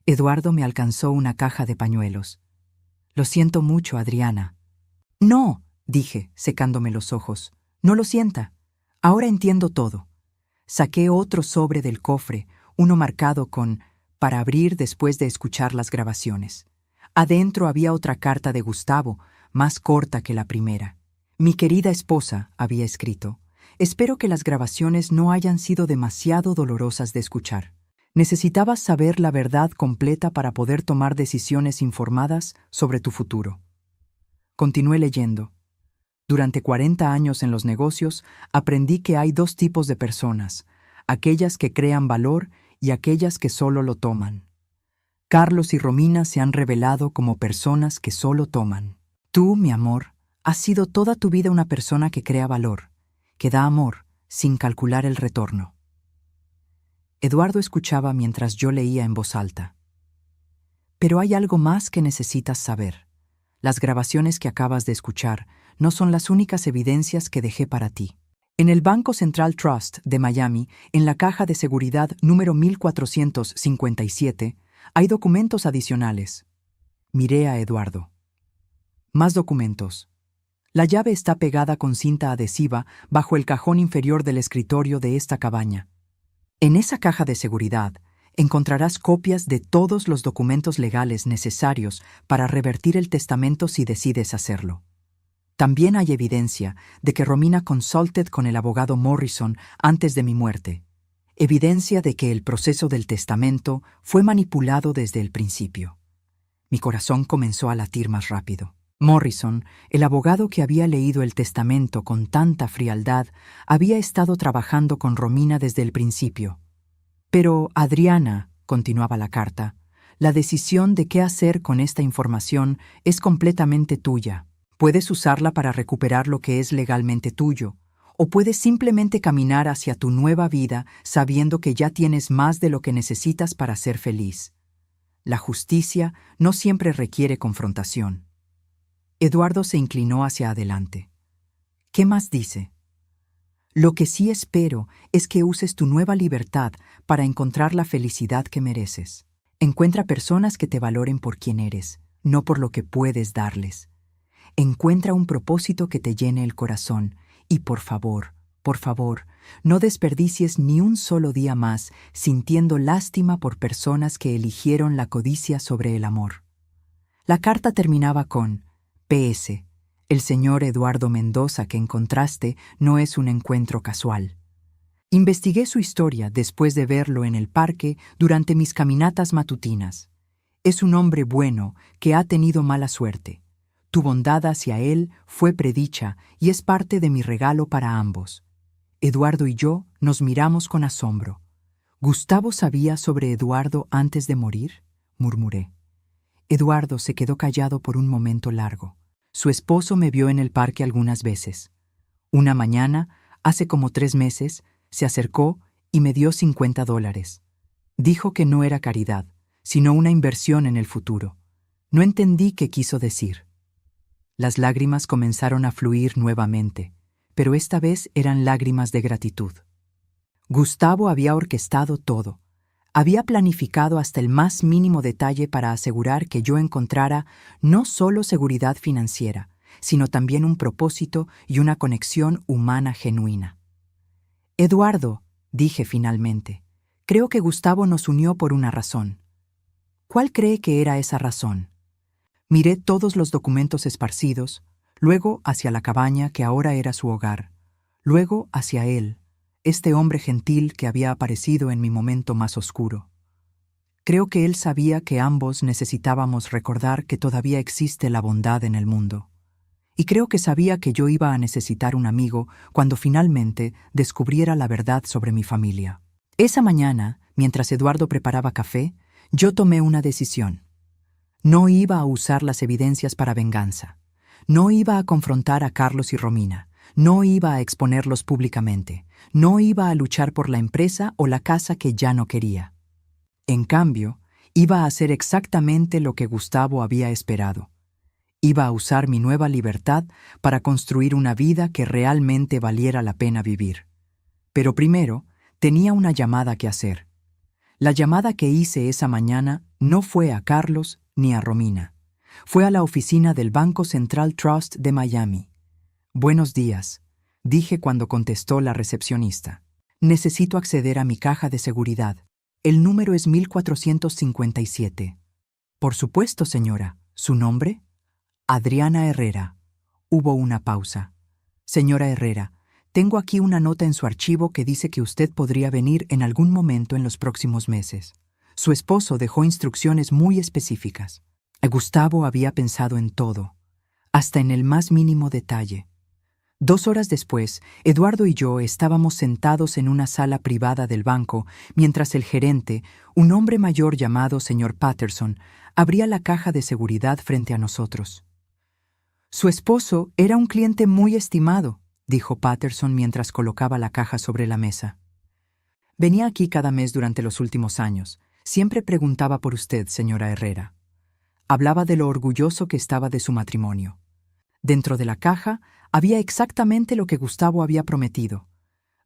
Speaker 1: Eduardo me alcanzó una caja de pañuelos. Lo siento mucho, Adriana. No, dije, secándome los ojos. No lo sienta. Ahora entiendo todo. Saqué otro sobre del cofre, uno marcado con «para abrir después de escuchar las grabaciones». Adentro había otra carta de Gustavo, más corta que la primera. Mi querida esposa, había escrito, espero que las grabaciones no hayan sido demasiado dolorosas de escuchar. Necesitabas saber la verdad completa para poder tomar decisiones informadas sobre tu futuro. Continué leyendo. Durante 40 años en los negocios, aprendí que hay dos tipos de personas, aquellas que crean valor y aquellas que solo lo toman. Carlos y Romina se han revelado como personas que solo toman. Tú, mi amor, has sido toda tu vida una persona que crea valor, que da amor, sin calcular el retorno. Eduardo escuchaba mientras yo leía en voz alta. Pero hay algo más que necesitas saber. Las grabaciones que acabas de escuchar no son las únicas evidencias que dejé para ti. En el Banco Central Trust de Miami, en la caja de seguridad número 1457, hay documentos adicionales. Miré a Eduardo. Más documentos. La llave está pegada con cinta adhesiva bajo el cajón inferior del escritorio de esta cabaña. En esa caja de seguridad encontrarás copias de todos los documentos legales necesarios para revertir el testamento si decides hacerlo. También hay evidencia de que Romina consulted con el abogado Morrison antes de mi muerte. Evidencia de que el proceso del testamento fue manipulado desde el principio. Mi corazón comenzó a latir más rápido. Morrison, el abogado que había leído el testamento con tanta frialdad, había estado trabajando con Romina desde el principio. Pero, Adriana, continuaba la carta, la decisión de qué hacer con esta información es completamente tuya. Puedes usarla para recuperar lo que es legalmente tuyo, o puedes simplemente caminar hacia tu nueva vida sabiendo que ya tienes más de lo que necesitas para ser feliz. La justicia no siempre requiere confrontación. Eduardo se inclinó hacia adelante. ¿Qué más dice? Lo que sí espero es que uses tu nueva libertad para encontrar la felicidad que mereces. Encuentra personas que te valoren por quien eres, no por lo que puedes darles. Encuentra un propósito que te llene el corazón y por favor, no desperdicies ni un solo día más sintiendo lástima por personas que eligieron la codicia sobre el amor. La carta terminaba con PS. El señor Eduardo Mendoza que encontraste no es un encuentro casual. Investigué su historia después de verlo en el parque durante mis caminatas matutinas. Es un hombre bueno que ha tenido mala suerte. Tu bondad hacia él fue predicha y es parte de mi regalo para ambos. Eduardo y yo nos miramos con asombro. ¿Gustavo sabía sobre Eduardo antes de morir?, murmuré. Eduardo se quedó callado por un momento largo. Su esposo me vio en el parque algunas veces. Una mañana, hace como 3 meses, se acercó y me dio $50. Dijo que no era caridad, sino una inversión en el futuro. No entendí qué quiso decir. Las lágrimas comenzaron a fluir nuevamente, pero esta vez eran lágrimas de gratitud. Gustavo había orquestado todo. Había planificado hasta el más mínimo detalle para asegurar que yo encontrara no solo seguridad financiera, sino también un propósito y una conexión humana genuina. Eduardo, dije finalmente, creo que Gustavo nos unió por una razón. ¿Cuál cree que era esa razón? Miré todos los documentos esparcidos, luego hacia la cabaña que ahora era su hogar, luego hacia él, este hombre gentil que había aparecido en mi momento más oscuro. Creo que él sabía que ambos necesitábamos recordar que todavía existe la bondad en el mundo. Y creo que sabía que yo iba a necesitar un amigo cuando finalmente descubriera la verdad sobre mi familia. Esa mañana, mientras Eduardo preparaba café, yo tomé una decisión. No iba a usar las evidencias para venganza. No iba a confrontar a Carlos y Romina. No iba a exponerlos públicamente. No iba a luchar por la empresa o la casa que ya no quería. En cambio, iba a hacer exactamente lo que Gustavo había esperado. Iba a usar mi nueva libertad para construir una vida que realmente valiera la pena vivir. Pero primero, tenía una llamada que hacer. La llamada que hice esa mañana no fue a Carlos ni a Romina. Fue a la oficina del Banco Central Trust de Miami. «Buenos días», dije cuando contestó la recepcionista. «Necesito acceder a mi caja de seguridad. El número es 1457. «Por supuesto, señora. ¿Su nombre?» «Adriana Herrera». Hubo una pausa. «Señora Herrera, tengo aquí una nota en su archivo que dice que usted podría venir en algún momento en los próximos meses. Su esposo dejó instrucciones muy específicas». Gustavo había pensado en todo, hasta en el más mínimo detalle. 2 horas después, Eduardo y yo estábamos sentados en una sala privada del banco mientras el gerente, un hombre mayor llamado señor Patterson, abría la caja de seguridad frente a nosotros. Su esposo era un cliente muy estimado, dijo Patterson mientras colocaba la caja sobre la mesa. Venía aquí cada mes durante los últimos años. Siempre preguntaba por usted, señora Herrera. Hablaba de lo orgulloso que estaba de su matrimonio. Dentro de la caja había exactamente lo que Gustavo había prometido: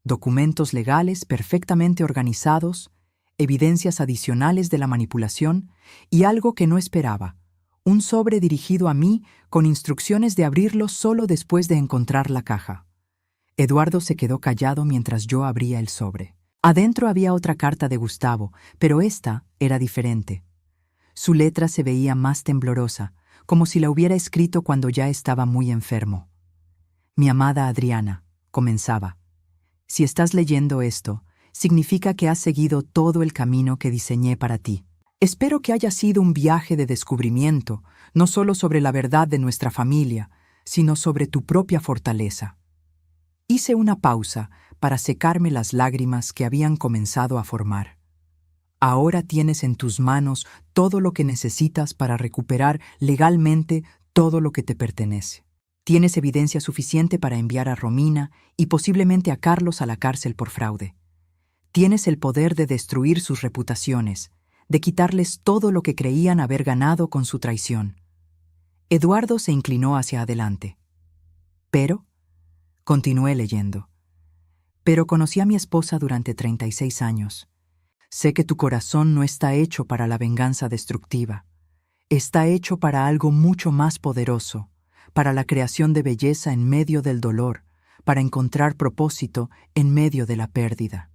Speaker 1: documentos legales perfectamente organizados, evidencias adicionales de la manipulación y algo que no esperaba: un sobre dirigido a mí con instrucciones de abrirlo solo después de encontrar la caja. Eduardo se quedó callado mientras yo abría el sobre. Adentro había otra carta de Gustavo, pero esta era diferente. Su letra se veía más temblorosa, como si la hubiera escrito cuando ya estaba muy enfermo. Mi amada Adriana, comenzaba. Si estás leyendo esto, significa que has seguido todo el camino que diseñé para ti. Espero que haya sido un viaje de descubrimiento, no solo sobre la verdad de nuestra familia, sino sobre tu propia fortaleza. Hice una pausa para secarme las lágrimas que habían comenzado a formar. Ahora tienes en tus manos todo lo que necesitas para recuperar legalmente todo lo que te pertenece. Tienes evidencia suficiente para enviar a Romina y posiblemente a Carlos a la cárcel por fraude. Tienes el poder de destruir sus reputaciones, de quitarles todo lo que creían haber ganado con su traición. Eduardo se inclinó hacia adelante. Pero, continué leyendo, pero conocí a mi esposa durante 36 años. Sé que tu corazón no está hecho para la venganza destructiva. Está hecho para algo mucho más poderoso, para la creación de belleza en medio del dolor, para encontrar propósito en medio de la pérdida.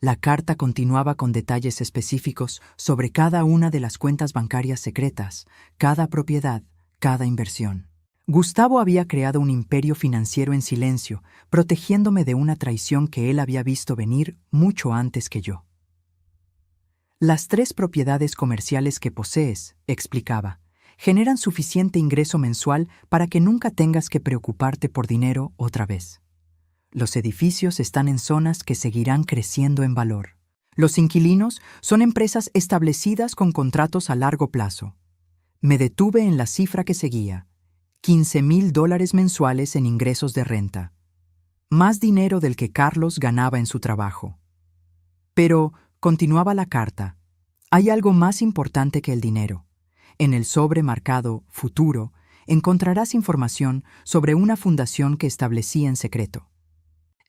Speaker 1: La carta continuaba con detalles específicos sobre cada una de las cuentas bancarias secretas, cada propiedad, cada inversión. Gustavo había creado un imperio financiero en silencio, protegiéndome de una traición que él había visto venir mucho antes que yo. Las 3 propiedades comerciales que posees, explicaba, generan suficiente ingreso mensual para que nunca tengas que preocuparte por dinero otra vez. Los edificios están en zonas que seguirán creciendo en valor. Los inquilinos son empresas establecidas con contratos a largo plazo. Me detuve en la cifra que seguía: $15,000 mensuales en ingresos de renta. Más dinero del que Carlos ganaba en su trabajo. Pero, continuaba la carta, hay algo más importante que el dinero. En el sobre marcado Futuro encontrarás información sobre una fundación que establecí en secreto.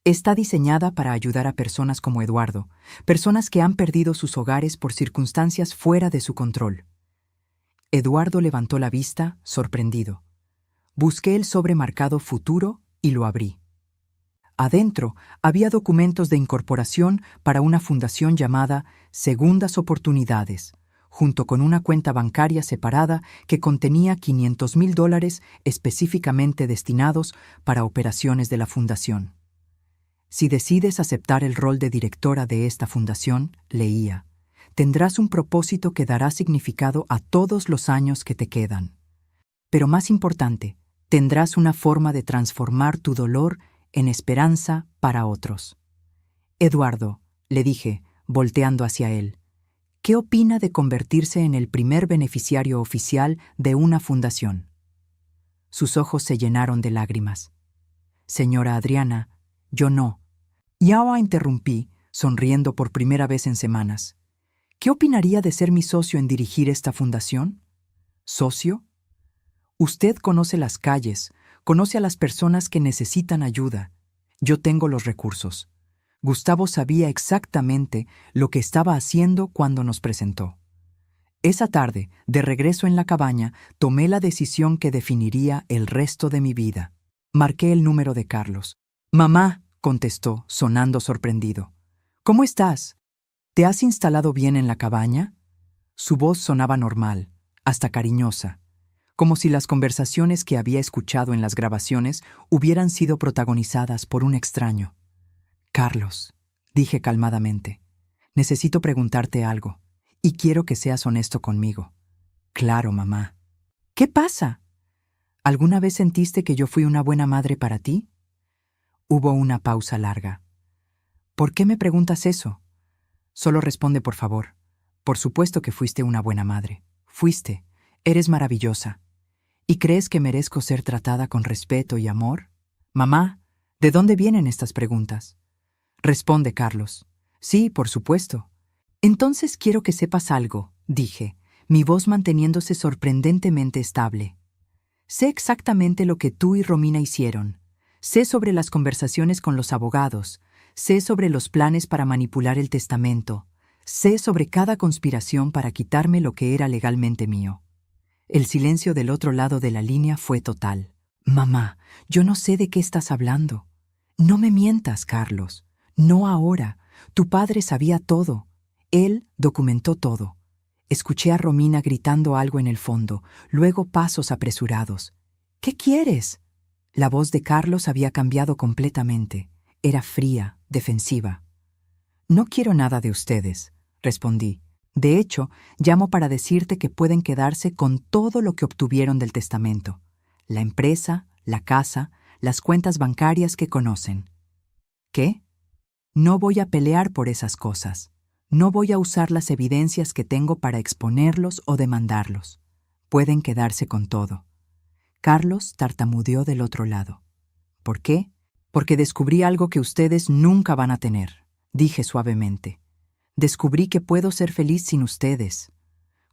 Speaker 1: Está diseñada para ayudar a personas como Eduardo, personas que han perdido sus hogares por circunstancias fuera de su control. Eduardo levantó la vista, sorprendido. Busqué el sobre marcado Futuro y lo abrí. Adentro había documentos de incorporación para una fundación llamada Segundas Oportunidades, junto con una cuenta bancaria separada que contenía $500,000 específicamente destinados para operaciones de la fundación. Si decides aceptar el rol de directora de esta fundación, leía, tendrás un propósito que dará significado a todos los años que te quedan. Pero más importante, tendrás una forma de transformar tu dolor en esperanza para otros. Eduardo, le dije, volteando hacia él, ¿qué opina de convertirse en el primer beneficiario oficial de una fundación? Sus ojos se llenaron de lágrimas. Señora Adriana, yo no. Y ahora interrumpí, sonriendo por primera vez en semanas. ¿Qué opinaría de ser mi socio en dirigir esta fundación? ¿Socio? Usted conoce las calles, conoce a las personas que necesitan ayuda. Yo tengo los recursos. Gustavo sabía exactamente lo que estaba haciendo cuando nos presentó. Esa tarde, de regreso en la cabaña, tomé la decisión que definiría el resto de mi vida. Marqué el número de Carlos. «Mamá», contestó, sonando sorprendido. «¿Cómo estás? ¿Te has instalado bien en la cabaña?» Su voz sonaba normal, hasta cariñosa, como si las conversaciones que había escuchado en las grabaciones hubieran sido protagonizadas por un extraño. «Carlos», dije calmadamente, «necesito preguntarte algo, y quiero que seas honesto conmigo». «Claro, mamá». «¿Qué pasa?» ¿Alguna vez sentiste que yo fui una buena madre para ti? Hubo una pausa larga. ¿Por qué me preguntas eso? Solo responde, por favor. Por supuesto que fuiste una buena madre. Fuiste. Eres maravillosa. ¿Y crees que merezco ser tratada con respeto y amor? Mamá, ¿de dónde vienen estas preguntas? Responde Carlos. Sí, por supuesto. Entonces quiero que sepas algo, dije, mi voz manteniéndose sorprendentemente estable. Sé exactamente lo que tú y Romina hicieron. Sé sobre las conversaciones con los abogados. Sé sobre los planes para manipular el testamento. Sé sobre cada conspiración para quitarme lo que era legalmente mío. El silencio del otro lado de la línea fue total. Mamá, yo no sé de qué estás hablando. No me mientas, Carlos. No ahora. Tu padre sabía todo. Él documentó todo. Escuché a Romina gritando algo en el fondo, luego pasos apresurados. ¿Qué quieres? La voz de Carlos había cambiado completamente. Era fría, defensiva. No quiero nada de ustedes, respondí. De hecho, llamo para decirte que pueden quedarse con todo lo que obtuvieron del testamento. La empresa, la casa, las cuentas bancarias que conocen. ¿Qué? No voy a pelear por esas cosas. No voy a usar las evidencias que tengo para exponerlos o demandarlos. Pueden quedarse con todo. Carlos tartamudeó del otro lado. ¿Por qué? Porque descubrí algo que ustedes nunca van a tener, dije suavemente. Descubrí que puedo ser feliz sin ustedes.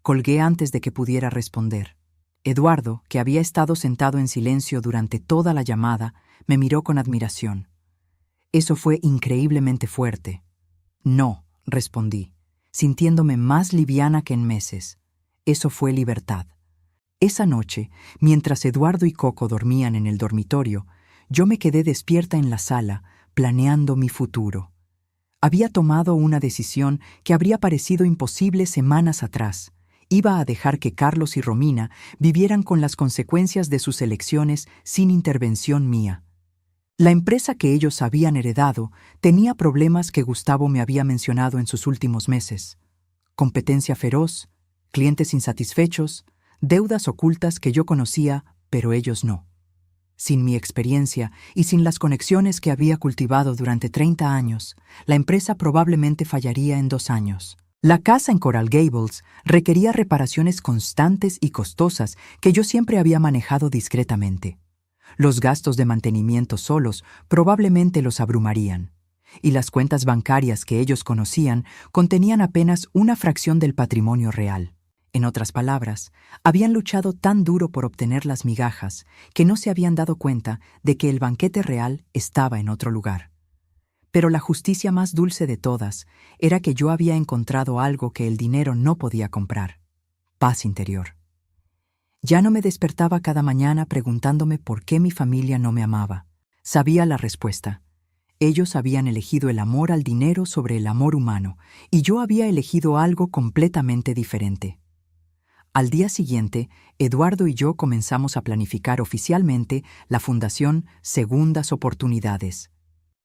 Speaker 1: Colgué antes de que pudiera responder. Eduardo, que había estado sentado en silencio durante toda la llamada, me miró con admiración. Eso fue increíblemente fuerte. No, respondí, sintiéndome más liviana que en meses. Eso fue libertad. Esa noche, mientras Eduardo y Coco dormían en el dormitorio, yo me quedé despierta en la sala, planeando mi futuro. Había tomado una decisión que habría parecido imposible semanas atrás. Iba a dejar que Carlos y Romina vivieran con las consecuencias de sus elecciones sin intervención mía. La empresa que ellos habían heredado tenía problemas que Gustavo me había mencionado en sus últimos meses. Competencia feroz, clientes insatisfechos, deudas ocultas que yo conocía, pero ellos no. Sin mi experiencia y sin las conexiones que había cultivado durante 30 años, la empresa probablemente fallaría en 2 años. La casa en Coral Gables requería reparaciones constantes y costosas que yo siempre había manejado discretamente. Los gastos de mantenimiento solos probablemente los abrumarían, y las cuentas bancarias que ellos conocían contenían apenas una fracción del patrimonio real. En otras palabras, habían luchado tan duro por obtener las migajas que no se habían dado cuenta de que el banquete real estaba en otro lugar. Pero la justicia más dulce de todas era que yo había encontrado algo que el dinero no podía comprar: paz interior. Ya no me despertaba cada mañana preguntándome por qué mi familia no me amaba. Sabía la respuesta. Ellos habían elegido el amor al dinero sobre el amor humano, y yo había elegido algo completamente diferente. Al día siguiente, Eduardo y yo comenzamos a planificar oficialmente la Fundación Segundas Oportunidades.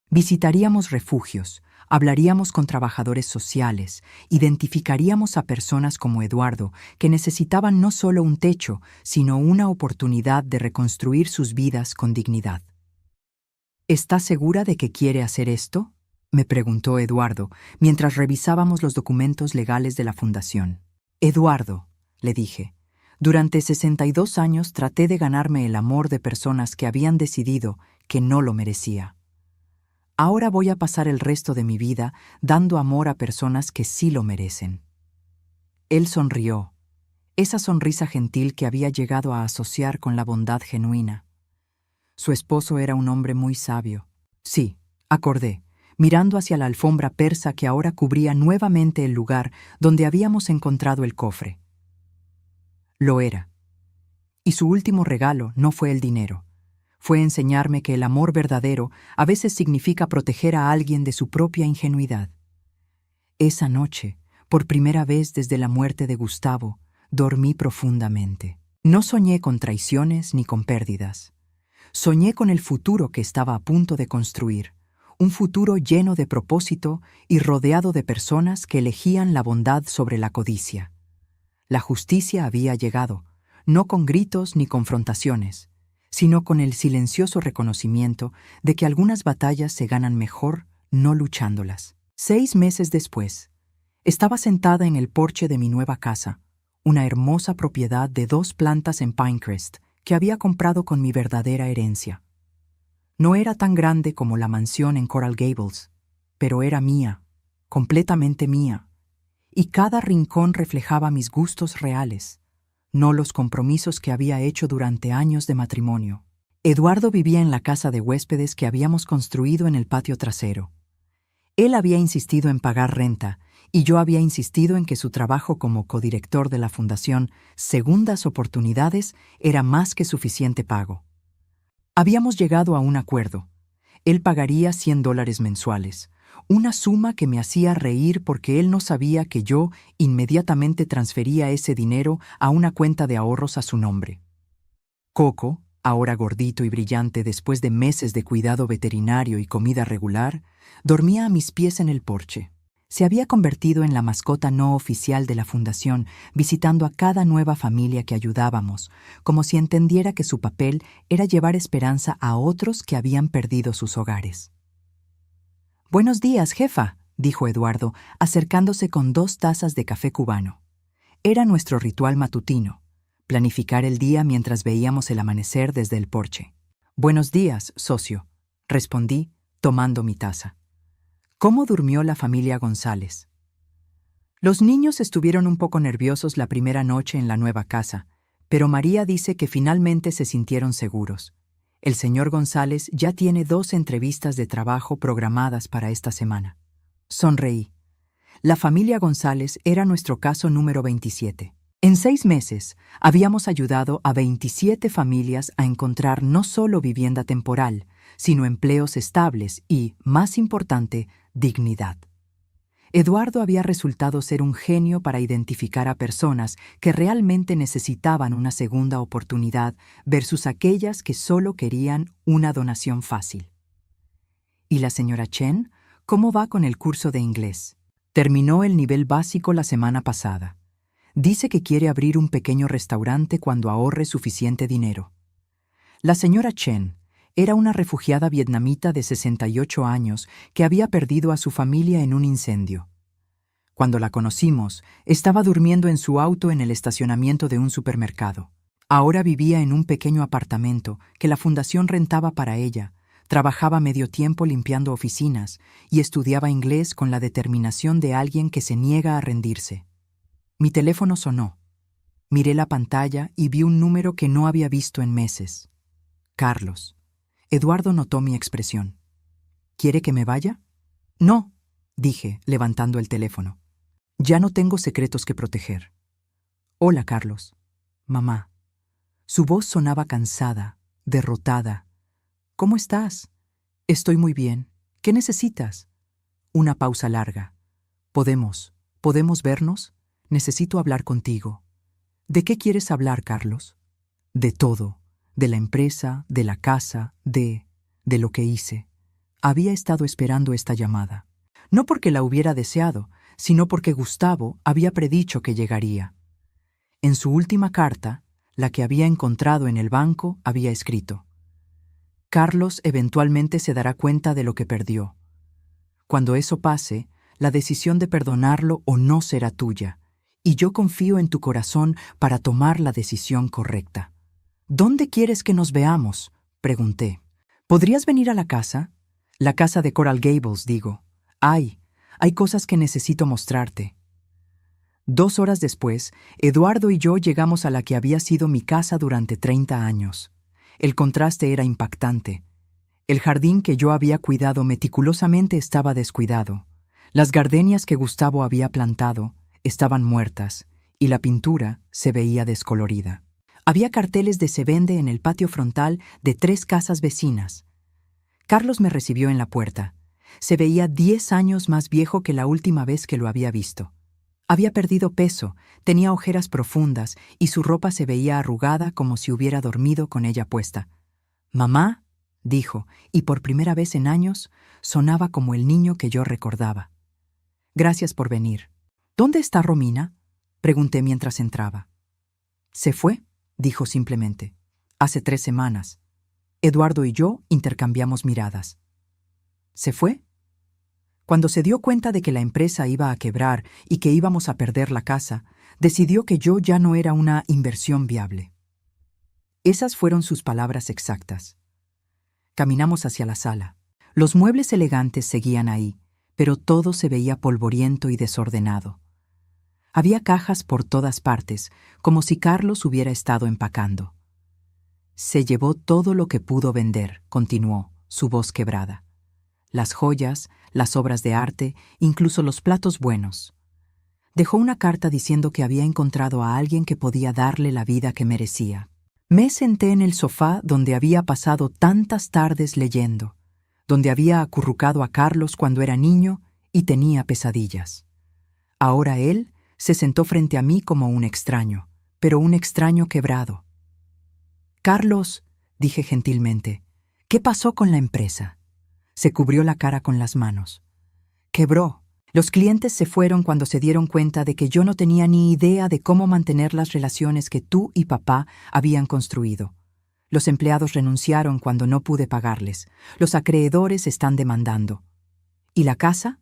Speaker 1: Visitaríamos refugios, hablaríamos con trabajadores sociales, identificaríamos a personas como Eduardo que necesitaban no solo un techo, sino una oportunidad de reconstruir sus vidas con dignidad. ¿Estás segura de que quiere hacer esto?, me preguntó Eduardo, mientras revisábamos los documentos legales de la fundación. Eduardo, le dije, durante 62 años traté de ganarme el amor de personas que habían decidido que no lo merecía. Ahora voy a pasar el resto de mi vida dando amor a personas que sí lo merecen. Él sonrió, esa sonrisa gentil que había llegado a asociar con la bondad genuina. Su esposo era un hombre muy sabio. Sí, acordé, mirando hacia la alfombra persa que ahora cubría nuevamente el lugar donde habíamos encontrado el cofre. Lo era. Y su último regalo no fue el dinero. Fue enseñarme que el amor verdadero a veces significa proteger a alguien de su propia ingenuidad. Esa noche, por primera vez desde la muerte de Gustavo, dormí profundamente. No soñé con traiciones ni con pérdidas. Soñé con el futuro que estaba a punto de construir, un futuro lleno de propósito y rodeado de personas que elegían la bondad sobre la codicia. La justicia había llegado, no con gritos ni confrontaciones, sino con el silencioso reconocimiento de que algunas batallas se ganan mejor no luchándolas. 6 meses después, estaba sentada en el porche de mi nueva casa, una hermosa propiedad de 2 plantas en Pinecrest que había comprado con mi verdadera herencia. No era tan grande como la mansión en Coral Gables, pero era mía, completamente mía, y cada rincón reflejaba mis gustos reales, no los compromisos que había hecho durante años de matrimonio. Eduardo vivía en la casa de huéspedes que habíamos construido en el patio trasero. Él había insistido en pagar renta y yo había insistido en que su trabajo como codirector de la Fundación Segundas Oportunidades era más que suficiente pago. Habíamos llegado a un acuerdo. Él pagaría $100 mensuales, una suma que me hacía reír porque él no sabía que yo inmediatamente transfería ese dinero a una cuenta de ahorros a su nombre. Coco, ahora gordito y brillante después de meses de cuidado veterinario y comida regular, dormía a mis pies en el porche. Se había convertido en la mascota no oficial de la fundación, visitando a cada nueva familia que ayudábamos, como si entendiera que su papel era llevar esperanza a otros que habían perdido sus hogares. «Buenos días, jefa», dijo Eduardo, acercándose con 2 tazas de café cubano. Era nuestro ritual matutino, planificar el día mientras veíamos el amanecer desde el porche. «Buenos días, socio», respondí, tomando mi taza. ¿Cómo durmió la familia González? Los niños estuvieron un poco nerviosos la primera noche en la nueva casa, pero María dice que finalmente se sintieron seguros. El señor González ya tiene 2 entrevistas de trabajo programadas para esta semana. Sonreí. La familia González era nuestro caso número 27. En 6 meses, habíamos ayudado a 27 familias a encontrar no solo vivienda temporal, sino empleos estables y, más importante, dignidad. Eduardo había resultado ser un genio para identificar a personas que realmente necesitaban una segunda oportunidad versus aquellas que solo querían una donación fácil. ¿Y la señora Chen? ¿Cómo va con el curso de inglés? Terminó el nivel básico la semana pasada. Dice que quiere abrir un pequeño restaurante cuando ahorre suficiente dinero. La señora Chen era una refugiada vietnamita de 68 años que había perdido a su familia en un incendio. Cuando la conocimos, estaba durmiendo en su auto en el estacionamiento de un supermercado. Ahora vivía en un pequeño apartamento que la fundación rentaba para ella, trabajaba medio tiempo limpiando oficinas y estudiaba inglés con la determinación de alguien que se niega a rendirse. Mi teléfono sonó. Miré la pantalla y vi un número que no había visto en meses. Carlos. Eduardo notó mi expresión. ¿Quiere que me vaya? No, dije, levantando el teléfono. Ya no tengo secretos que proteger. Hola, Carlos. Mamá. Su voz sonaba cansada, derrotada. ¿Cómo estás? Estoy muy bien. ¿Qué necesitas? Una pausa larga. ¿Podemos vernos? Necesito hablar contigo. ¿De qué quieres hablar, Carlos? De todo. De la empresa, de la casa, de lo que hice. Había estado esperando esta llamada. No porque la hubiera deseado, sino porque Gustavo había predicho que llegaría. En su última carta, la que había encontrado en el banco, había escrito: Carlos eventualmente se dará cuenta de lo que perdió. Cuando eso pase, la decisión de perdonarlo o no será tuya, y yo confío en tu corazón para tomar la decisión correcta. ¿Dónde quieres que nos veamos?, pregunté. ¿Podrías venir a la casa? La casa de Coral Gables, digo. Hay cosas que necesito mostrarte. 2 horas después, Eduardo y yo llegamos a la que había sido mi casa durante 30 años. El contraste era impactante. El jardín que yo había cuidado meticulosamente estaba descuidado. Las gardenias que Gustavo había plantado estaban muertas y la pintura se veía descolorida. Había carteles de se vende en el patio frontal de 3 casas vecinas. Carlos me recibió en la puerta. Se veía 10 años más viejo que la última vez que lo había visto. Había perdido peso, tenía ojeras profundas y su ropa se veía arrugada como si hubiera dormido con ella puesta. «Mamá», dijo, y por primera vez en años sonaba como el niño que yo recordaba. «Gracias por venir». «¿Dónde está Romina?», pregunté mientras entraba. «Se fue», dijo simplemente. Hace 3 semanas. Eduardo y yo intercambiamos miradas. ¿Se fue? Cuando se dio cuenta de que la empresa iba a quebrar y que íbamos a perder la casa, decidió que yo ya no era una inversión viable. Esas fueron sus palabras exactas. Caminamos hacia la sala. Los muebles elegantes seguían ahí, pero todo se veía polvoriento y desordenado. Había cajas por todas partes, como si Carlos hubiera estado empacando. Se llevó todo lo que pudo vender, continuó, su voz quebrada. Las joyas, las obras de arte, incluso los platos buenos. Dejó una carta diciendo que había encontrado a alguien que podía darle la vida que merecía. Me senté en el sofá donde había pasado tantas tardes leyendo, donde había acurrucado a Carlos cuando era niño y tenía pesadillas. Ahora él se sentó frente a mí como un extraño, pero un extraño quebrado. «Carlos», dije gentilmente, «¿qué pasó con la empresa?» Se cubrió la cara con las manos. «Quebró. Los clientes se fueron cuando se dieron cuenta de que yo no tenía ni idea de cómo mantener las relaciones que tú y papá habían construido. Los empleados renunciaron cuando no pude pagarles. Los acreedores están demandando. ¿Y la casa?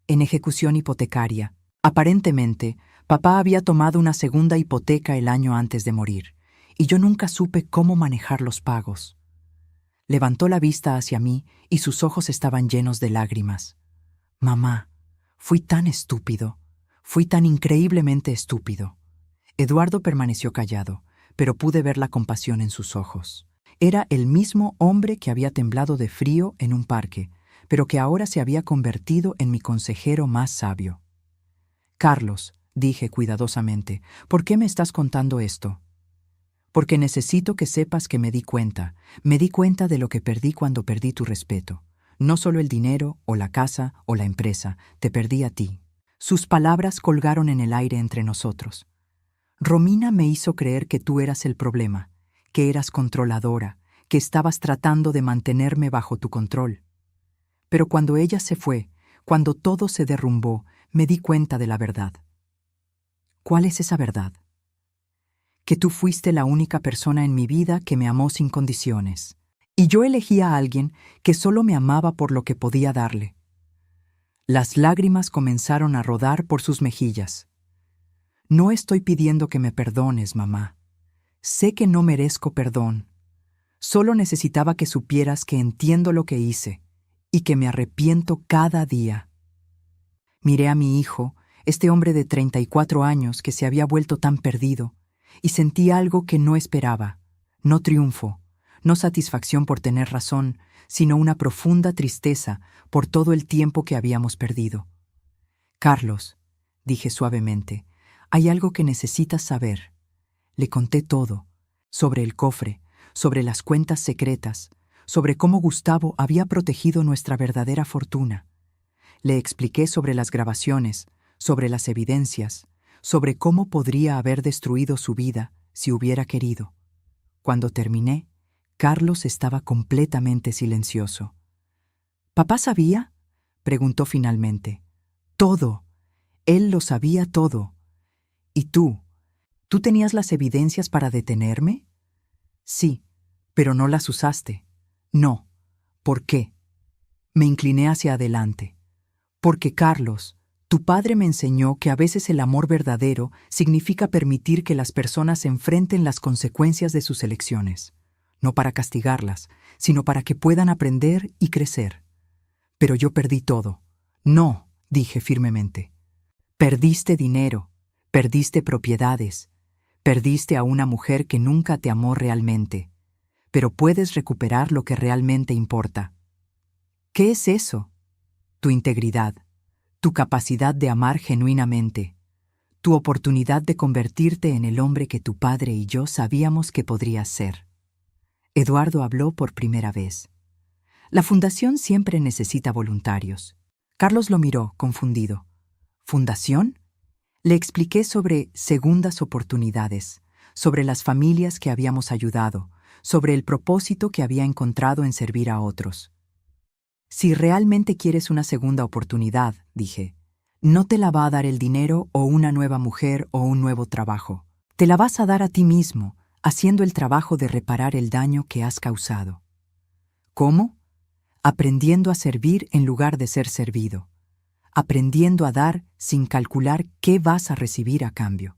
Speaker 1: En ejecución hipotecaria. Aparentemente, papá había tomado una segunda hipoteca el año antes de morir, y yo nunca supe cómo manejar los pagos». Levantó la vista hacia mí y sus ojos estaban llenos de lágrimas. «Mamá, fui tan estúpido, fui tan increíblemente estúpido». Eduardo permaneció callado, pero pude ver la compasión en sus ojos. Era el mismo hombre que había temblado de frío en un parque, pero que ahora se había convertido en mi consejero más sabio. «Carlos», dije cuidadosamente, «¿por qué me estás contando esto?» «Porque necesito que sepas que me di cuenta de lo que perdí cuando perdí tu respeto. No solo el dinero, o la casa, o la empresa, te perdí a ti». Sus palabras colgaron en el aire entre nosotros. «Romina me hizo creer que tú eras el problema, que eras controladora, que estabas tratando de mantenerme bajo tu control. Pero cuando ella se fue, cuando todo se derrumbó, me di cuenta de la verdad». «¿Cuál es esa verdad?» «Que tú fuiste la única persona en mi vida que me amó sin condiciones. Y yo elegí a alguien que solo me amaba por lo que podía darle». Las lágrimas comenzaron a rodar por sus mejillas. «No estoy pidiendo que me perdones, mamá. Sé que no merezco perdón. Solo necesitaba que supieras que entiendo lo que hice y que me arrepiento cada día». Miré a mi hijo, este hombre de 34 años que se había vuelto tan perdido, y sentí algo que no esperaba, no triunfo, no satisfacción por tener razón, sino una profunda tristeza por todo el tiempo que habíamos perdido. «Carlos», dije suavemente, «hay algo que necesitas saber». Le conté todo, sobre el cofre, sobre las cuentas secretas, sobre cómo Gustavo había protegido nuestra verdadera fortuna. Le expliqué sobre las grabaciones, sobre las evidencias, sobre cómo podría haber destruido su vida si hubiera querido. Cuando terminé, Carlos estaba completamente silencioso. «¿Papá sabía?», preguntó finalmente. «Todo. Él lo sabía todo. ¿Y tú? ¿Tú tenías las evidencias para detenerme?» «Sí, pero no las usaste». «No. ¿Por qué?» Me incliné hacia adelante. «Porque, Carlos, tu padre me enseñó que a veces el amor verdadero significa permitir que las personas enfrenten las consecuencias de sus elecciones, no para castigarlas, sino para que puedan aprender y crecer. Pero yo perdí todo». «No», dije firmemente. «Perdiste dinero, perdiste propiedades, perdiste a una mujer que nunca te amó realmente, pero puedes recuperar lo que realmente importa». «¿Qué es eso?» «Tu integridad, tu capacidad de amar genuinamente, tu oportunidad de convertirte en el hombre que tu padre y yo sabíamos que podrías ser». Eduardo habló por primera vez. «La fundación siempre necesita voluntarios». Carlos lo miró, confundido. «¿Fundación?». Le expliqué sobre segundas oportunidades, sobre las familias que habíamos ayudado, sobre el propósito que había encontrado en servir a otros. «Si realmente quieres una segunda oportunidad», dije, «no te la va a dar el dinero o una nueva mujer o un nuevo trabajo. Te la vas a dar a ti mismo, haciendo el trabajo de reparar el daño que has causado. ¿Cómo? Aprendiendo a servir en lugar de ser servido, aprendiendo a dar sin calcular qué vas a recibir a cambio.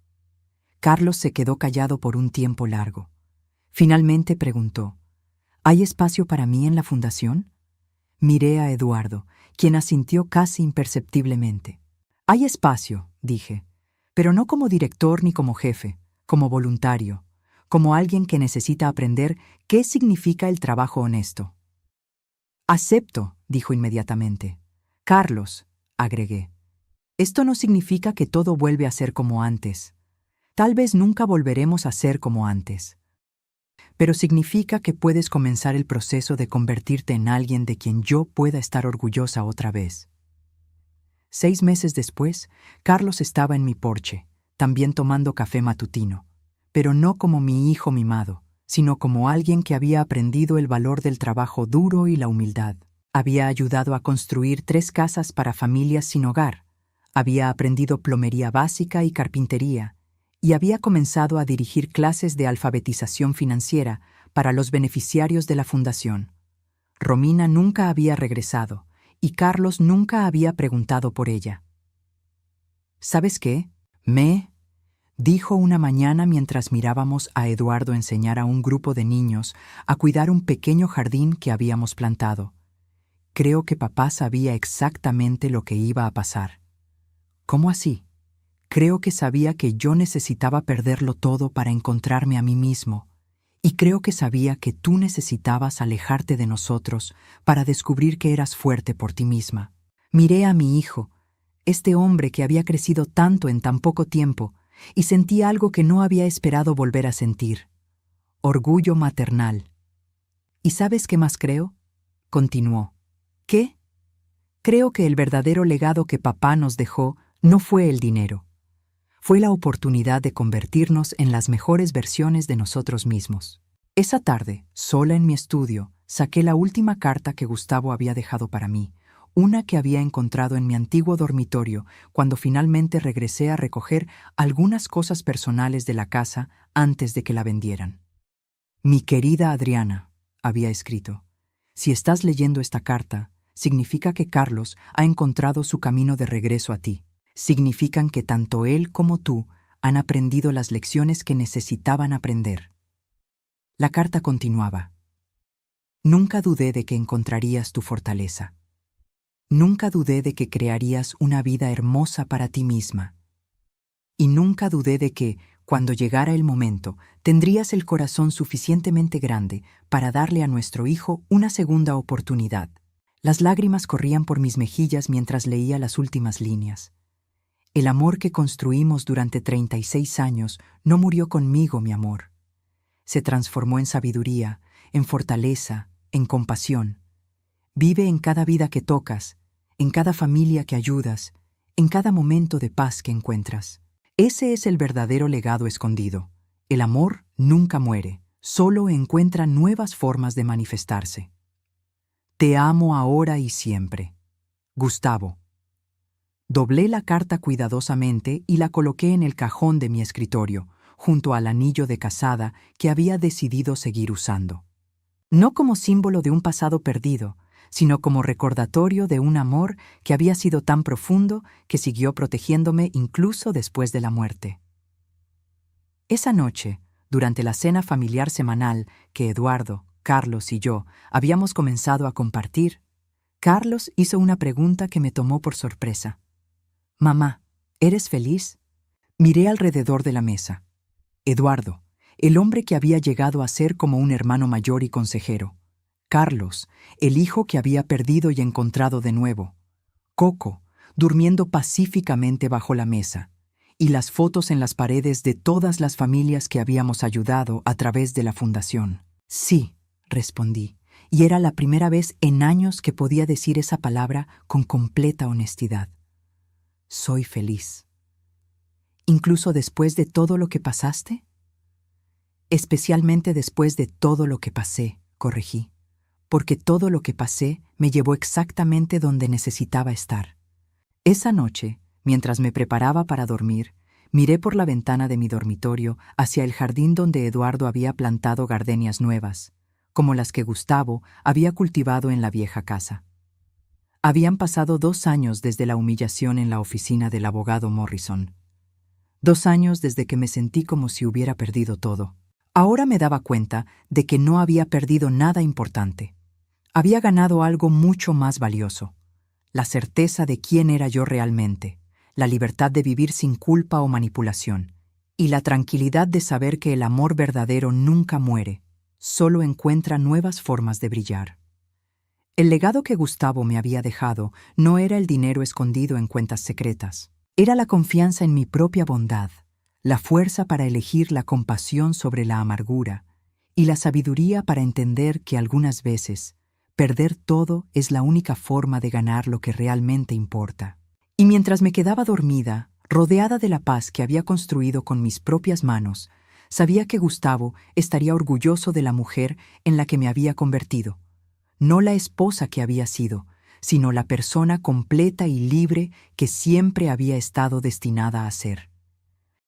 Speaker 1: Carlos se quedó callado por un tiempo largo. Finalmente preguntó, ¿hay espacio para mí en la fundación? Miré a Eduardo, quien asintió casi imperceptiblemente. Hay espacio, dije, pero no como director ni como jefe, como voluntario, como alguien que necesita aprender qué significa el trabajo honesto. Acepto, dijo inmediatamente. Carlos, agregué, esto no significa que todo vuelve a ser como antes. Tal vez nunca volveremos a ser como antes. Pero significa que puedes comenzar el proceso de convertirte en alguien de quien yo pueda estar orgullosa otra vez. 6 meses después, Carlos estaba en mi porche, también tomando café matutino, pero no como mi hijo mimado, sino como alguien que había aprendido el valor del trabajo duro y la humildad. Había ayudado a construir 3 casas para familias sin hogar, había aprendido plomería básica y carpintería, y había comenzado a dirigir clases de alfabetización financiera para los beneficiarios de la fundación. Romina nunca había regresado, y Carlos nunca había preguntado por ella. ¿Sabes qué? Dijo una mañana mientras mirábamos a Eduardo enseñar a un grupo de niños a cuidar un pequeño jardín que habíamos plantado. Creo que papá sabía exactamente lo que iba a pasar. ¿Cómo así? Creo que sabía que yo necesitaba perderlo todo para encontrarme a mí mismo, y creo que sabía que tú necesitabas alejarte de nosotros para descubrir que eras fuerte por ti misma. Miré a mi hijo, este hombre que había crecido tanto en tan poco tiempo, y sentí algo que no había esperado volver a sentir: orgullo maternal. ¿Y sabes qué más creo? Continuó. ¿Qué? Creo que el verdadero legado que papá nos dejó no fue el dinero. Fue la oportunidad de convertirnos en las mejores versiones de nosotros mismos. Esa tarde, sola en mi estudio, saqué la última carta que Gustavo había dejado para mí, una que había encontrado en mi antiguo dormitorio cuando finalmente regresé a recoger algunas cosas personales de la casa antes de que la vendieran. Mi querida Adriana, había escrito, si estás leyendo esta carta, significa que Carlos ha encontrado su camino de regreso a ti. Significan que tanto él como tú han aprendido las lecciones que necesitaban aprender. La carta continuaba. Nunca dudé de que encontrarías tu fortaleza. Nunca dudé de que crearías una vida hermosa para ti misma. Y nunca dudé de que, cuando llegara el momento, tendrías el corazón suficientemente grande para darle a nuestro hijo una segunda oportunidad. Las lágrimas corrían por mis mejillas mientras leía las últimas líneas. El amor que construimos durante 36 años no murió conmigo, mi amor. Se transformó en sabiduría, en fortaleza, en compasión. Vive en cada vida que tocas, en cada familia que ayudas, en cada momento de paz que encuentras. Ese es el verdadero legado escondido. El amor nunca muere, solo encuentra nuevas formas de manifestarse. Te amo ahora y siempre. Gustavo. Doblé la carta cuidadosamente y la coloqué en el cajón de mi escritorio, junto al anillo de casada que había decidido seguir usando. No como símbolo de un pasado perdido, sino como recordatorio de un amor que había sido tan profundo que siguió protegiéndome incluso después de la muerte. Esa noche, durante la cena familiar semanal que Eduardo, Carlos y yo habíamos comenzado a compartir, Carlos hizo una pregunta que me tomó por sorpresa. «Mamá, ¿eres feliz?» Miré alrededor de la mesa. Eduardo, el hombre que había llegado a ser como un hermano mayor y consejero. Carlos, el hijo que había perdido y encontrado de nuevo. Coco, durmiendo pacíficamente bajo la mesa. Y las fotos en las paredes de todas las familias que habíamos ayudado a través de la fundación. Sí, respondí, y era la primera vez en años que podía decir esa palabra con completa honestidad. Soy feliz. ¿Incluso después de todo lo que pasaste? Especialmente después de todo lo que pasé, corregí, porque todo lo que pasé me llevó exactamente donde necesitaba estar. Esa noche, mientras me preparaba para dormir, Miré por la ventana de mi dormitorio hacia el jardín donde Eduardo había plantado gardenias nuevas, como las que Gustavo había cultivado en la vieja casa. Habían pasado 2 años desde la humillación en la oficina del abogado Morrison. 2 años desde que me sentí como si hubiera perdido todo. Ahora me daba cuenta de que no había perdido nada importante. Había ganado algo mucho más valioso: la certeza de quién era yo realmente, la libertad de vivir sin culpa o manipulación, y la tranquilidad de saber que el amor verdadero nunca muere, solo encuentra nuevas formas de brillar. El legado que Gustavo me había dejado no era el dinero escondido en cuentas secretas. Era la confianza en mi propia bondad, la fuerza para elegir la compasión sobre la amargura y la sabiduría para entender que algunas veces perder todo es la única forma de ganar lo que realmente importa. Y mientras me quedaba dormida, rodeada de la paz que había construido con mis propias manos, sabía que Gustavo estaría orgulloso de la mujer en la que me había convertido. No la esposa que había sido, sino la persona completa y libre que siempre había estado destinada a ser.